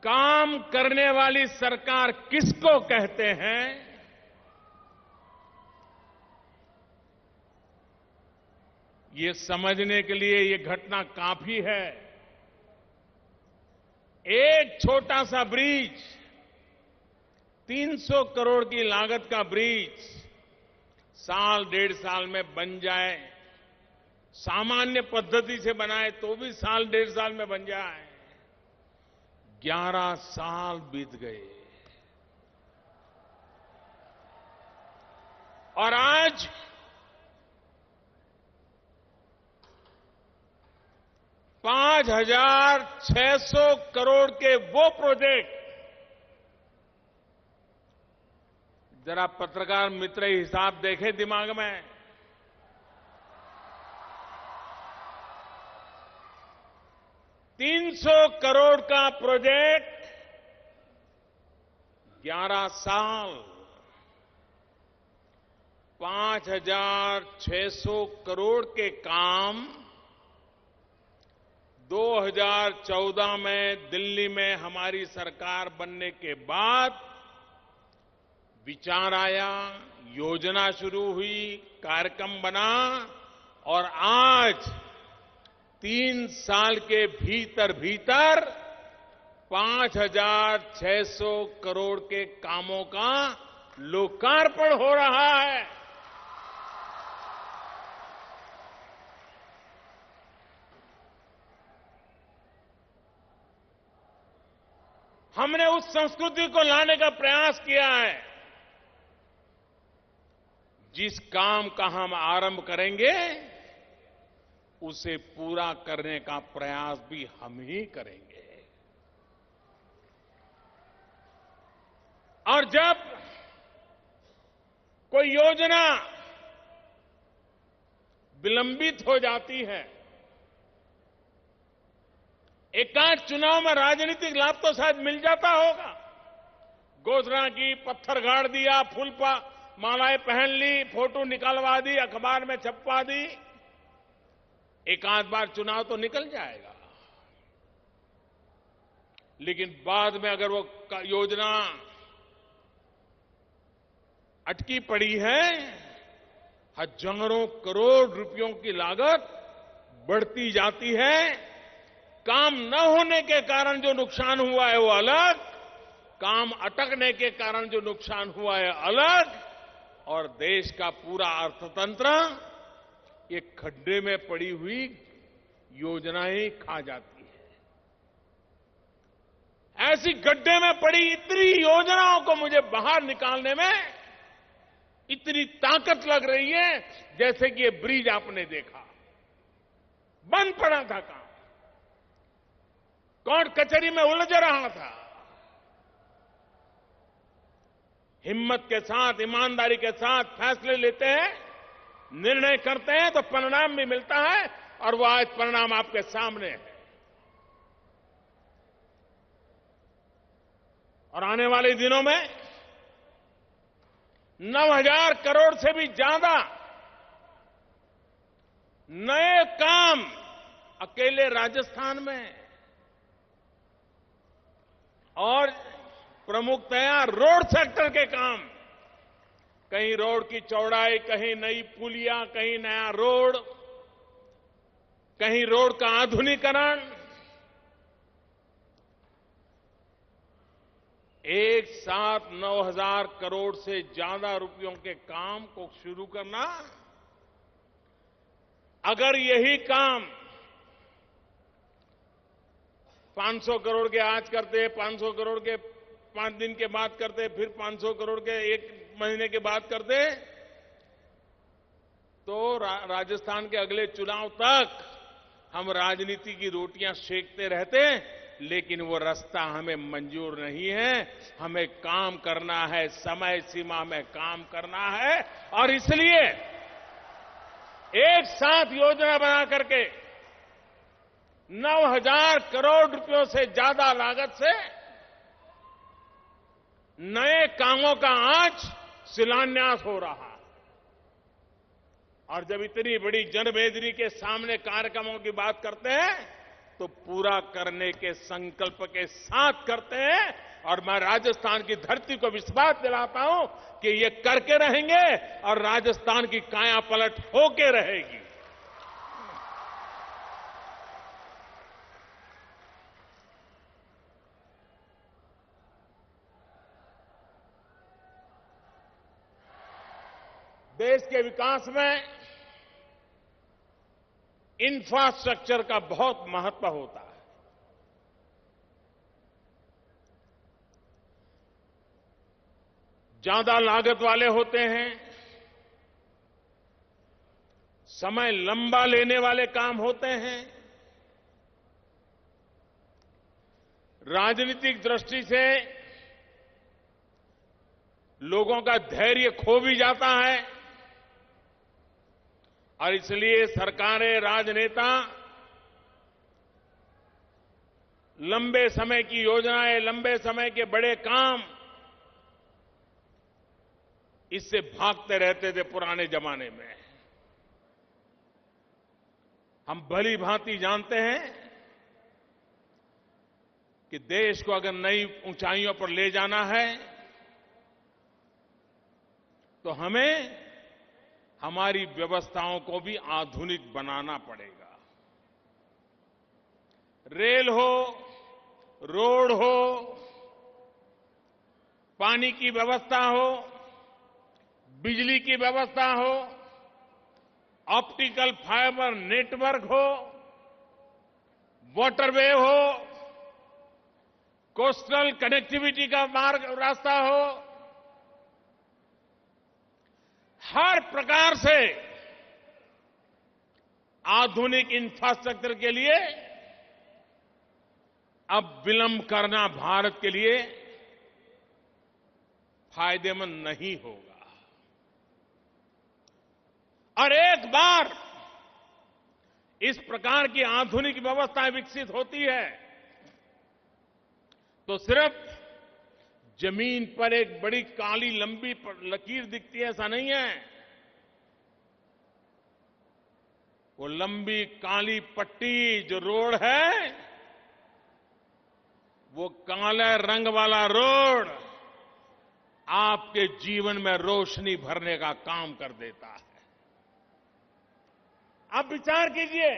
काम करने वाली सरकार किसको कहते हैं? ये समझने के लिए ये घटना काफी है। एक छोटा सा ब्रिज, 300 करोड़ की लागत का ब्रिज साल 1.5 साल में बन जाए, सामान्य पद्धति से बनाए तो भी साल 1.5 साल में बन जाए। 11 साल बीत गए और आज $5,600 करोड़ के वो प्रोजेक्ट, जरा पत्रकार मित्र हिसाब देखें दिमाग में, 300 करोड़ का प्रोजेक्ट 11 साल, 5,600 करोड़ के काम 2014 में दिल्ली में हमारी सरकार बनने के बाद विचार आया, योजना शुरू हुई, कार्यक्रम बना और आज 3 साल के भीतर 5,600 करोड़ के कामों का लोकार्पण हो रहा है। हमने उस संस्कृति को लाने का प्रयास किया है। जिस काम का हम आरंभ करेंगे उसे पूरा करने का प्रयास भी हम ही करेंगे। और जब कोई योजना विलंबित हो जाती है, एकाध चुनाव में राजनीतिक लाभ तो शायद मिल जाता होगा, घोषणा की, पत्थर गाड़ दिया, फूल मालाएं पहन ली, फोटो निकलवा दी, अखबार में छपवा दी, एक आध बार चुनाव तो निकल जाएगा। लेकिन बाद में अगर वो योजना अटकी पड़ी है, हजारों करोड़ रुपयों की लागत बढ़ती जाती है, काम न होने के कारण जो नुकसान हुआ है वो अलग, काम अटकने के कारण जो नुकसान हुआ है अलग, और देश का पूरा अर्थतंत्र ये खड्डे में पड़ी हुई योजनाएं खा जाती है। ऐसी गड्ढे में पड़ी इतनी योजनाओं को मुझे बाहर निकालने में इतनी ताकत लग रही है, जैसे कि ये ब्रिज आपने देखा, बंद पड़ा था काम, कोर्ट कचहरी में उलझ रहा था। हिम्मत के साथ, ईमानदारी के साथ फैसले लेते हैं, निर्णय करते हैं तो परिणाम भी मिलता है, और वो आज परिणाम आपके सामने है। और आने वाले दिनों में 9,000 करोड़ से भी ज्यादा नए काम अकेले राजस्थान में, और प्रमुखतया रोड सेक्टर के काम, कहीं रोड की चौड़ाई, कहीं नई पुलिया, कहीं नया रोड, कहीं रोड का आधुनिकीकरण, एक साथ 9,000 करोड़ से ज्यादा रुपयों के काम को शुरू करना। अगर यही काम 500 करोड़ के आज करते, 500 करोड़ के 5 दिन के बाद करते, फिर 500 करोड़ के 1 महीने के बाद करते, तो राजस्थान के अगले चुनाव तक हम राजनीति की रोटियां सेकते रहते, लेकिन वो रास्ता हमें मंजूर नहीं है। हमें काम करना है, समय सीमा में काम करना है, और इसलिए एक साथ योजना बना करके 9,000 करोड़ रुपयों से ज्यादा लागत से नए कामों का आज शिलान्यास हो रहा है। और जब इतनी बड़ी जनमेदनी के सामने कार्यक्रमों की बात करते हैं तो पूरा करने के संकल्प के साथ करते हैं। और मैं राजस्थान की धरती को विश्वास दिलाता हूं कि ये करके रहेंगे और राजस्थान की काया पलट होके रहेगी। देश के विकास में इंफ्रास्ट्रक्चर का बहुत महत्व होता है। ज्यादा लागत वाले होते हैं, समय लंबा लेने वाले काम होते हैं, राजनीतिक दृष्टि से लोगों का धैर्य खो भी जाता है। और इसलिए सरकारें, राजनेता लंबे समय की योजनाएं, लंबे समय के बड़े काम, इससे भागते रहते थे पुराने जमाने में। हम भली भांति जानते हैं कि देश को अगर नई ऊंचाइयों पर ले जाना है तो हमें हमारी व्यवस्थाओं को भी आधुनिक बनाना पड़ेगा। रेल हो, रोड हो, पानी की व्यवस्था हो, बिजली की व्यवस्था हो, ऑप्टिकल फाइबर नेटवर्क हो, वाटरवे हो, कोस्टल कनेक्टिविटी का मार्ग रास्ता हो, हर प्रकार से आधुनिक इंफ्रास्ट्रक्चर के लिए अब विलंब करना भारत के लिए फायदेमंद नहीं होगा। और एक बार इस प्रकार की आधुनिक व्यवस्थाएं विकसित होती है तो सिर्फ जमीन पर एक बड़ी काली लंबी लकीर दिखती है, ऐसा नहीं है। वो लंबी काली पट्टी जो रोड है, वो काले रंग वाला रोड आपके जीवन में रोशनी भरने का काम कर देता है। आप विचार कीजिए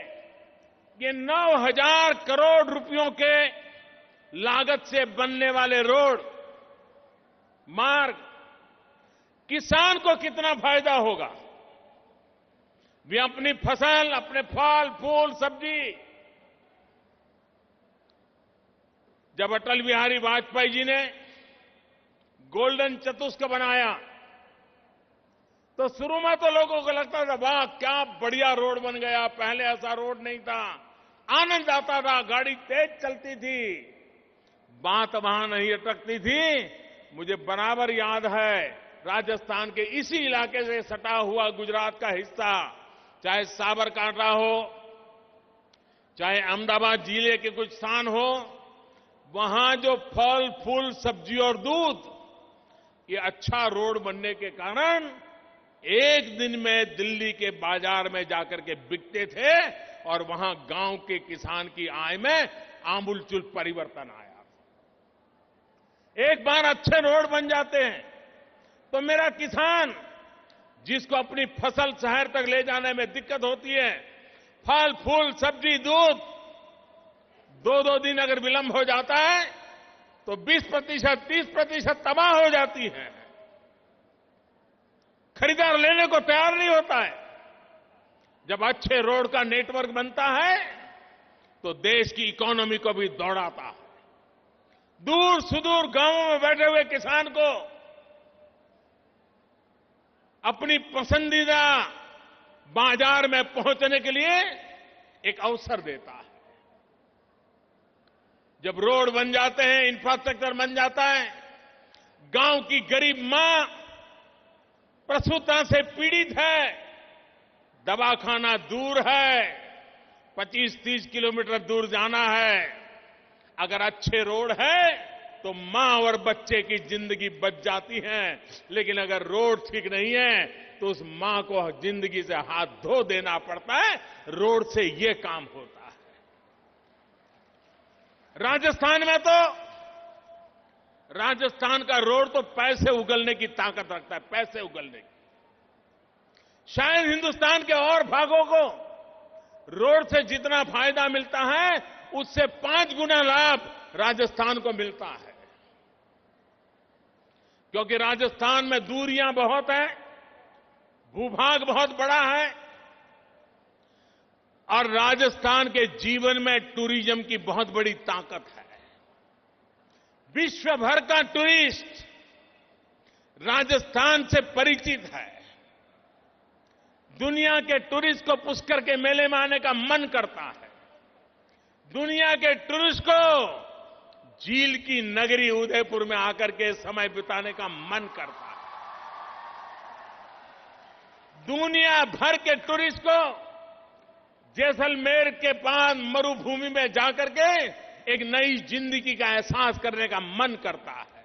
कि 9,000 करोड़ रुपयों के लागत से बनने वाले रोड, मार्ग, किसान को कितना फायदा होगा। वे अपनी फसल, अपने फल फूल सब्जी, जब अटल बिहारी वाजपेयी जी ने गोल्डन चतुष्क बनाया तो शुरू में तो लोगों को लगता था वाह क्या बढ़िया रोड बन गया, पहले ऐसा रोड नहीं था, आनंद आता था, गाड़ी तेज चलती थी, बात वहां नहीं अटकती थी। मुझे बराबर याद है राजस्थान के इसी इलाके से सटा हुआ गुजरात का हिस्सा, चाहे साबरकांठा हो, चाहे अहमदाबाद जिले के कुछ स्थान हो, वहां जो फल फूल सब्जी और दूध, ये अच्छा रोड बनने के कारण एक दिन में दिल्ली के बाजार में जाकर के बिकते थे और वहां गांव के किसान की आय में आमूलचूल परिवर्तन आया। एक बार अच्छे रोड बन जाते हैं तो मेरा किसान, जिसको अपनी फसल शहर तक ले जाने में दिक्कत होती है, फल फूल सब्जी दूध 2-2 दिन अगर विलंब हो जाता है तो 20%, 30% तबाह हो जाती है। खरीदार लेने को तैयार नहीं होता है। जब अच्छे रोड का नेटवर्क बनता है तो देश की इकोनॉमी को भी दौड़ाता है। दूर सुदूर गांवों में बैठे हुए किसान को अपनी पसंदीदा बाजार में पहुंचने के लिए एक अवसर देता है। जब रोड बन जाते हैं, इंफ्रास्ट्रक्चर बन जाता है, गांव की गरीब मां प्रसूता से पीड़ित है, दवाखाना दूर है, 25-30 किलोमीटर दूर जाना है, अगर अच्छे रोड है तो मां और बच्चे की जिंदगी बच जाती है। लेकिन अगर रोड ठीक नहीं है तो उस मां को जिंदगी से हाथ धो देना पड़ता है। रोड से ये काम होता है। राजस्थान में तो राजस्थान का रोड तो पैसे उगलने की ताकत रखता है, पैसे उगलने की। शायद हिंदुस्तान के और भागों को रोड से जितना फायदा मिलता है उससे 5 गुना लाभ राजस्थान को मिलता है, क्योंकि राजस्थान में दूरियां बहुत हैं, भूभाग बहुत बड़ा है और राजस्थान के जीवन में टूरिज्म की बहुत बड़ी ताकत है। विश्व भर का टूरिस्ट राजस्थान से परिचित है। दुनिया के टूरिस्ट को पुष्कर के मेले में आने का मन करता है। दुनिया के टूरिस्ट को झील की नगरी उदयपुर में आकर के समय बिताने का मन करता है। दुनिया भर के टूरिस्ट को जैसलमेर के पास मरुभूमि में जाकर के एक नई जिंदगी का एहसास करने का मन करता है।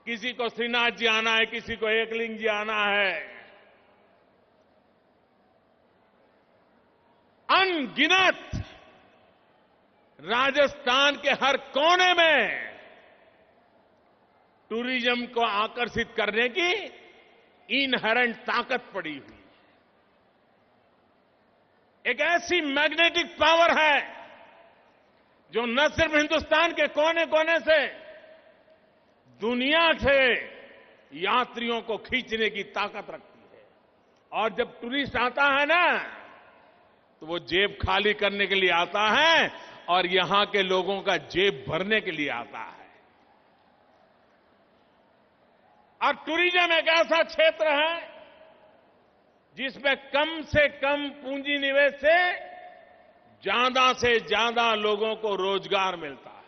किसी को श्रीनाथ जी आना है, किसी को एकलिंग जी आना है। अनगिनत राजस्थान के हर कोने में टूरिज्म को आकर्षित करने की इनहेरेंट ताकत पड़ी हुई। एक ऐसी मैग्नेटिक पावर है जो न सिर्फ हिंदुस्तान के कोने कोने से दुनिया से यात्रियों को खींचने की ताकत रखती है। और जब टूरिस्ट आता है ना तो वो जेब खाली करने के लिए आता है और यहां के लोगों का जेब भरने के लिए आता है। और टूरिज्म एक ऐसा क्षेत्र है जिसमें कम से कम पूंजी निवेश से ज्यादा लोगों को रोजगार मिलता है।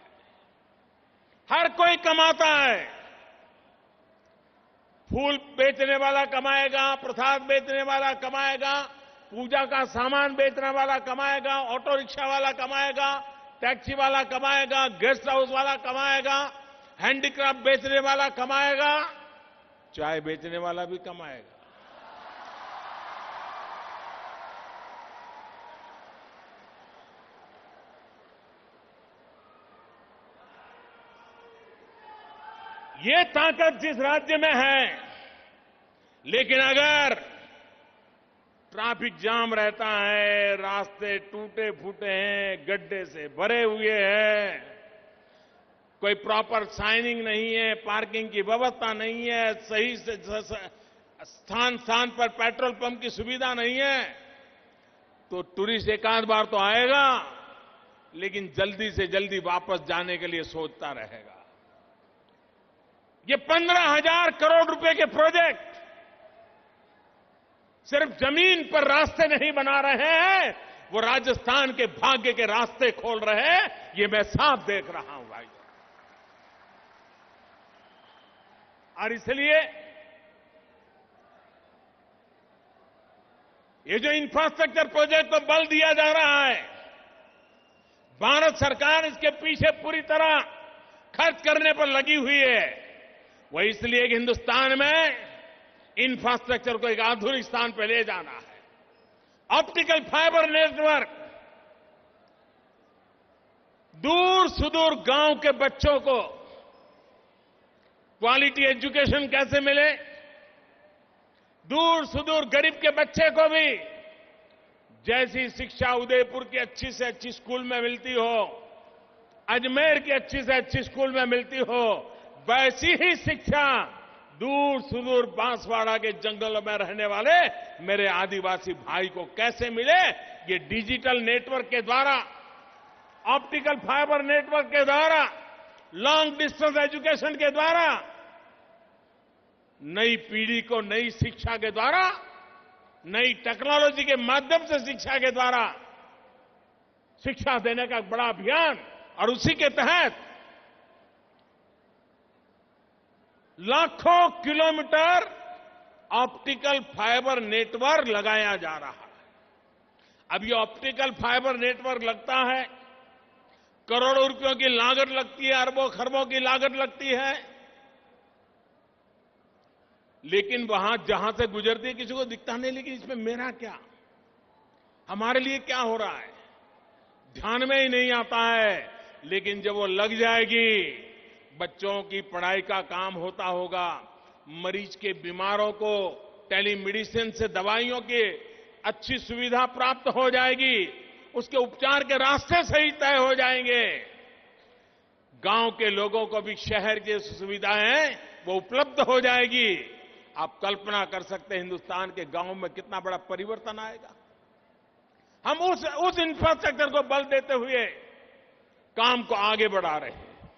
हर कोई कमाता है। फूल बेचने वाला कमाएगा, प्रसाद बेचने वाला कमाएगा, पूजा का सामान बेचने वाला कमाएगा, ऑटो रिक्शा वाला कमाएगा, टैक्सी वाला कमाएगा, गेस्ट हाउस वाला कमाएगा, हैंडीक्राफ्ट बेचने वाला कमाएगा, चाय बेचने वाला भी कमाएगा। ये ताकत जिस राज्य में है, लेकिन अगर ट्रैफिक जाम रहता है, रास्ते टूटे फूटे हैं, गड्ढे से भरे हुए हैं, कोई प्रॉपर साइनिंग नहीं है, पार्किंग की व्यवस्था नहीं है, सही से स्थान स्थान पर पेट्रोल पंप की सुविधा नहीं है, तो टूरिस्ट एक आध बार तो आएगा, लेकिन जल्दी से जल्दी वापस जाने के लिए सोचता रहेगा। ये 15,000 करोड़ रुपए के प्रोजेक्ट सिर्फ जमीन पर रास्ते नहीं बना रहे हैं, वो राजस्थान के भाग्य के रास्ते खोल रहे हैं। ये मैं साफ देख रहा हूं भाई। और इसलिए ये जो इंफ्रास्ट्रक्चर प्रोजेक्ट को बल दिया जा रहा है, भारत सरकार इसके पीछे पूरी तरह खर्च करने पर लगी हुई है। वो इसलिए कि हिंदुस्तान में इंफ्रास्ट्रक्चर को एक आधुनिक स्थान पर ले जाना है। ऑप्टिकल फाइबर नेटवर्क दूर सुदूर गांव के बच्चों को क्वालिटी एजुकेशन कैसे मिले, दूर सुदूर गरीब के बच्चे को भी जैसी शिक्षा उदयपुर की अच्छी से अच्छी स्कूल में मिलती हो, अजमेर की अच्छी से अच्छी स्कूल में मिलती हो, वैसी ही शिक्षा दूर सुदूर बांसवाड़ा के जंगलों में रहने वाले मेरे आदिवासी भाई को कैसे मिले। ये डिजिटल नेटवर्क के द्वारा, ऑप्टिकल फाइबर नेटवर्क के द्वारा, लॉन्ग डिस्टेंस एजुकेशन के द्वारा, नई पीढ़ी को नई शिक्षा के द्वारा, नई टेक्नोलॉजी के माध्यम से शिक्षा के द्वारा शिक्षा देने का बड़ा अभियान, और उसी के तहत लाखों किलोमीटर ऑप्टिकल फाइबर नेटवर्क लगाया जा रहा है। अब ये ऑप्टिकल फाइबर नेटवर्क लगता है, करोड़ों रुपयों की लागत लगती है, अरबों खरबों की लागत लगती है, लेकिन वहां जहां से गुजरती है किसी को दिखता नहीं। लेकिन इसमें मेरा क्या, हमारे लिए क्या हो रहा है, ध्यान में ही नहीं आता है। लेकिन जब वो लग जाएगी, बच्चों की पढ़ाई का काम होता होगा, मरीज के बीमारों को टेलीमेडिसिन से दवाइयों की अच्छी सुविधा प्राप्त हो जाएगी, उसके उपचार के रास्ते सही तय हो जाएंगे, गांव के लोगों को भी शहर की सुविधाएं वो उपलब्ध हो जाएगी। आप कल्पना कर सकते हैं हिंदुस्तान के गांव में कितना बड़ा परिवर्तन आएगा। हम उस इंफ्रास्ट्रक्चर को बल देते हुए काम को आगे बढ़ा रहे हैं।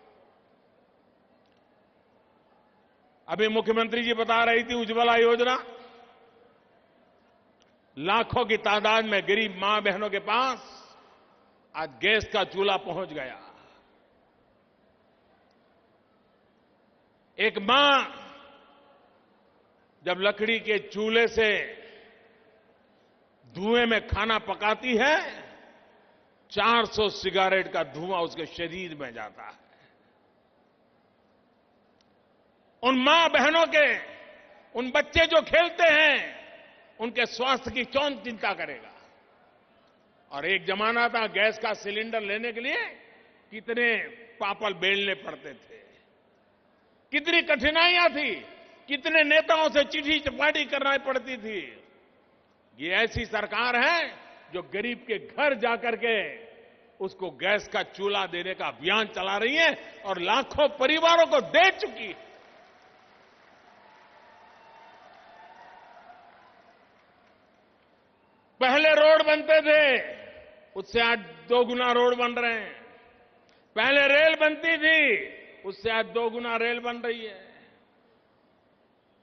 अभी मुख्यमंत्री जी बता रही थी उज्ज्वला योजना, लाखों की तादाद में गरीब मां बहनों के पास आज गैस का चूल्हा पहुंच गया। एक मां जब लकड़ी के चूल्हे से धुएं में खाना पकाती है, 400 सिगारेट का धुआं उसके शरीर में जाता है। उन मां बहनों के, उन बच्चे जो खेलते हैं, उनके स्वास्थ्य की कौन चिंता करेगा। और एक जमाना था गैस का सिलेंडर लेने के लिए कितने पापड़ बेलने पड़ते थे, कितनी कठिनाइयां थी, कितने नेताओं से चिट्ठी चपाटी करना पड़ती थी। ये ऐसी सरकार है जो गरीब के घर जाकर के उसको गैस का चूल्हा देने का अभियान चला रही है और लाखों परिवारों को दे चुकी है। पहले रोड बनते थे, उससे आज 2 गुना रोड बन रहे हैं। पहले रेल बनती थी, उससे आज 2 गुना रेल बन रही है।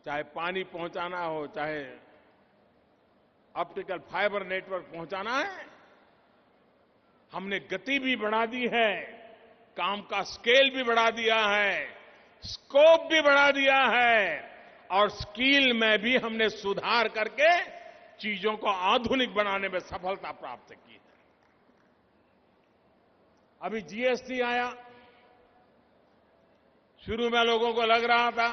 चाहे पानी पहुंचाना हो, चाहे ऑप्टिकल फाइबर नेटवर्क पहुंचाना है, हमने गति भी बढ़ा दी है, काम का स्केल भी बढ़ा दिया है, स्कोप भी बढ़ा दिया है और स्किल में भी हमने सुधार करके चीजों को आधुनिक बनाने में सफलता प्राप्त की है। अभी जीएसटी आया, शुरू में लोगों को लग रहा था,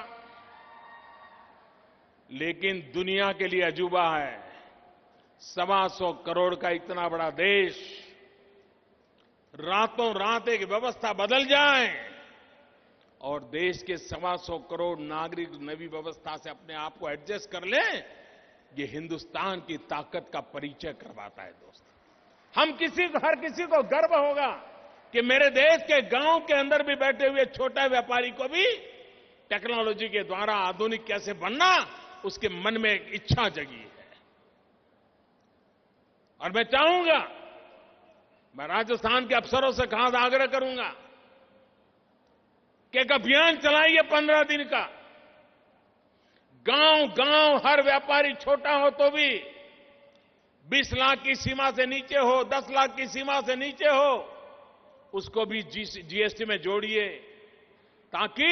लेकिन दुनिया के लिए अजूबा है। 125 करोड़ का इतना बड़ा देश, रातों रात एक व्यवस्था बदल जाए और देश के 125 करोड़ नागरिक नई व्यवस्था से अपने आप को एडजस्ट कर लें, ये हिंदुस्तान की ताकत का परिचय करवाता है। दोस्तों, हर किसी को गर्व होगा कि मेरे देश के गांव के अंदर भी बैठे हुए छोटे व्यापारी को भी टेक्नोलॉजी के द्वारा आधुनिक कैसे बनना, उसके मन में एक इच्छा जगी है। और मैं चाहूंगा, मैं राजस्थान के अफसरों से खास आग्रह करूंगा कि एक अभियान चलाइए 15 दिन का। गांव गांव हर व्यापारी छोटा हो तो भी 20 लाख की सीमा से नीचे हो, 10 लाख की सीमा से नीचे हो, उसको भी जीएसटी में जोड़िए, ताकि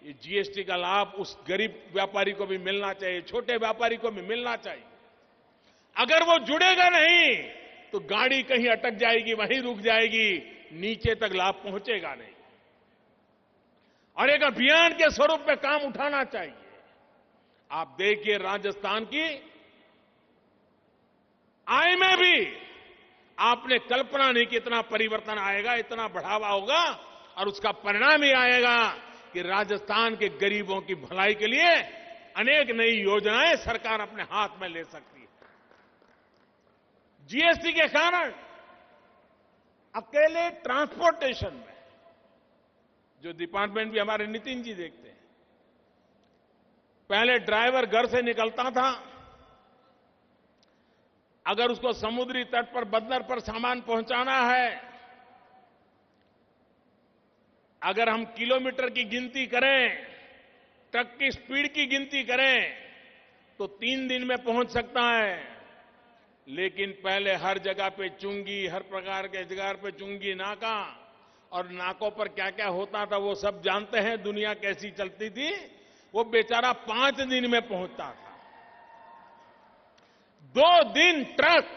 ये जीएसटी का लाभ उस गरीब व्यापारी को भी मिलना चाहिए, छोटे व्यापारी को भी मिलना चाहिए। अगर वो जुड़ेगा नहीं तो गाड़ी कहीं अटक जाएगी, वहीं रुक जाएगी, नीचे तक लाभ पहुंचेगा नहीं। और एक अभियान के स्वरूप में काम उठाना चाहिए। आप देखिए राजस्थान की आय में भी आपने कल्पना नहीं कि इतना परिवर्तन आएगा, इतना बढ़ावा होगा और उसका परिणाम ही आएगा कि राजस्थान के गरीबों की भलाई के लिए अनेक नई योजनाएं सरकार अपने हाथ में ले सकती है। जीएसटी के कारण अकेले ट्रांसपोर्टेशन में, जो डिपार्टमेंट भी हमारे नितिन जी देखते हैं, पहले ड्राइवर घर से निकलता था, अगर उसको समुद्री तट पर बंदर पर सामान पहुंचाना है, अगर हम किलोमीटर की गिनती करें, ट्रक की स्पीड की गिनती करें, तो 3 दिन में पहुंच सकता है। लेकिन पहले हर जगह पे चुंगी, हर प्रकार के जगह पे चुंगी नाका, और नाकों पर क्या क्या होता था वो सब जानते हैं, दुनिया कैसी चलती थी। वो बेचारा 5 दिन में पहुंचता था। 2 दिन ट्रक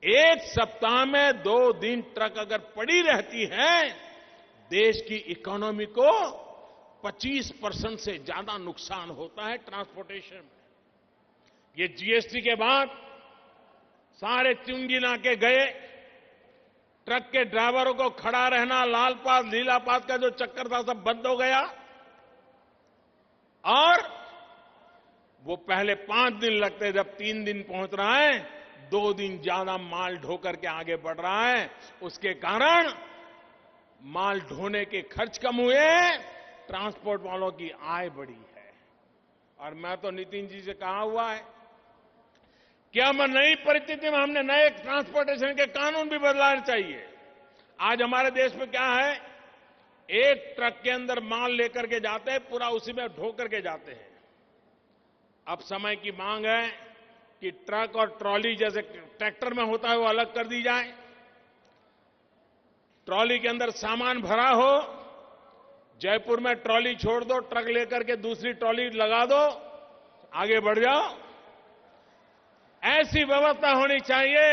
एक सप्ताह में 2 दिन ट्रक अगर पड़ी रहती है, देश की इकोनॉमी को 25% से ज्यादा नुकसान होता है ट्रांसपोर्टेशन में। ये जीएसटी के बाद सारे चुंगी नाके गए, ट्रक के ड्राइवरों को खड़ा रहना, लाल पास लीला पास का जो चक्कर था सब बंद हो गया। और वो पहले 5 दिन लगते, जब 3 दिन पहुंच रहा है, 2 दिन ज्यादा माल ढो करके आगे बढ़ रहा है। उसके कारण माल ढोने के खर्च कम हुए, ट्रांसपोर्ट वालों की आय बढ़ी है। और मैं तो नितिन जी से कहा हुआ है कि हम नई परिस्थिति में हमने नए ट्रांसपोर्टेशन के कानून भी बदलाने चाहिए। आज हमारे देश में क्या है, एक ट्रक के अंदर माल लेकर के जाते हैं, पूरा उसी में ढो करके जाते हैं। अब समय की मांग है कि ट्रक और ट्रॉली जैसे ट्रैक्टर में होता है वो अलग कर दी जाए। ट्रॉली के अंदर सामान भरा हो, जयपुर में ट्रॉली छोड़ दो, ट्रक लेकर के दूसरी ट्रॉली लगा दो, आगे बढ़ जाओ। ऐसी व्यवस्था होनी चाहिए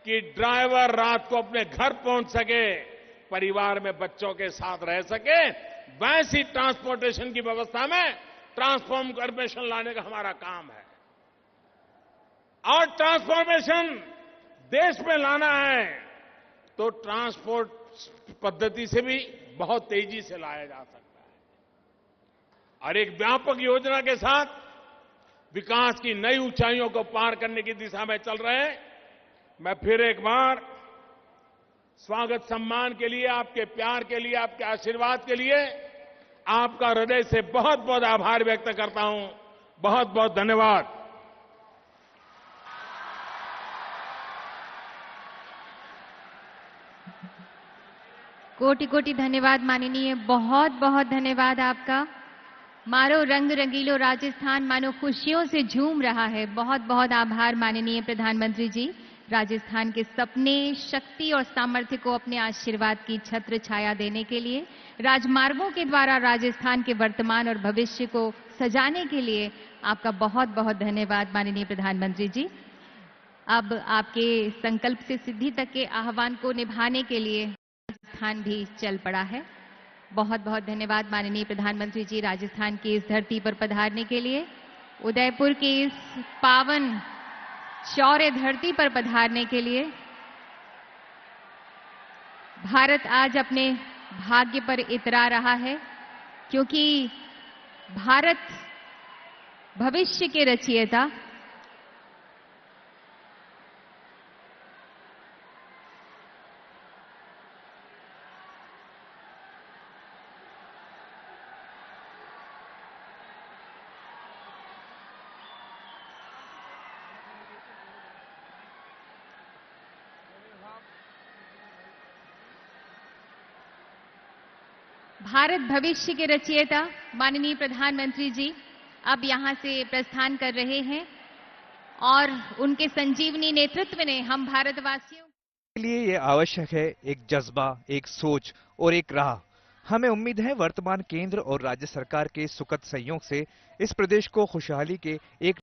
कि ड्राइवर रात को अपने घर पहुंच सके, परिवार में बच्चों के साथ रह सके। वैसी ट्रांसपोर्टेशन की व्यवस्था में ट्रांसफॉर्मेशन लाने का हमारा काम है। और ट्रांसफॉर्मेशन देश में लाना है तो ट्रांसपोर्ट पद्धति से भी बहुत तेजी से लाया जा सकता है। और एक व्यापक योजना के साथ विकास की नई ऊंचाइयों को पार करने की दिशा में चल रहे हैं। मैं फिर एक बार स्वागत सम्मान के लिए, आपके प्यार के लिए, आपके आशीर्वाद के लिए आपका हृदय से बहुत बहुत आभार व्यक्त करता हूं। बहुत बहुत धन्यवाद। कोटि कोटि धन्यवाद माननीय, बहुत बहुत धन्यवाद आपका। मारो रंग रंगीलो राजस्थान मानो खुशियों से झूम रहा है। बहुत बहुत आभार माननीय प्रधानमंत्री जी, राजस्थान के सपने, शक्ति और सामर्थ्य को अपने आशीर्वाद की छत्र छाया देने के लिए, राजमार्गों के द्वारा राजस्थान के वर्तमान और भविष्य को सजाने के लिए आपका बहुत बहुत धन्यवाद माननीय प्रधानमंत्री जी। अब आपके संकल्प से सिद्धि तक के आह्वान को निभाने के लिए राजस्थान भी चल पड़ा है। बहुत बहुत धन्यवाद माननीय प्रधानमंत्री जी, राजस्थान की इस धरती पर पधारने के लिए, उदयपुर की इस पावन शौर्य धरती पर पधारने के लिए। भारत आज अपने भाग्य पर इतरा रहा है, क्योंकि भारत भविष्य के रचयिता भारत भविष्य के रचयिता माननीय प्रधानमंत्री जी अब यहां से प्रस्थान कर रहे हैं और उनके संजीवनी नेतृत्व ने हम भारतवासियों के लिए ये आवश्यक है एक जज्बा, एक सोच और एक राह। हमें उम्मीद है वर्तमान केंद्र और राज्य सरकार के सुखद सहयोग से इस प्रदेश को खुशहाली के एक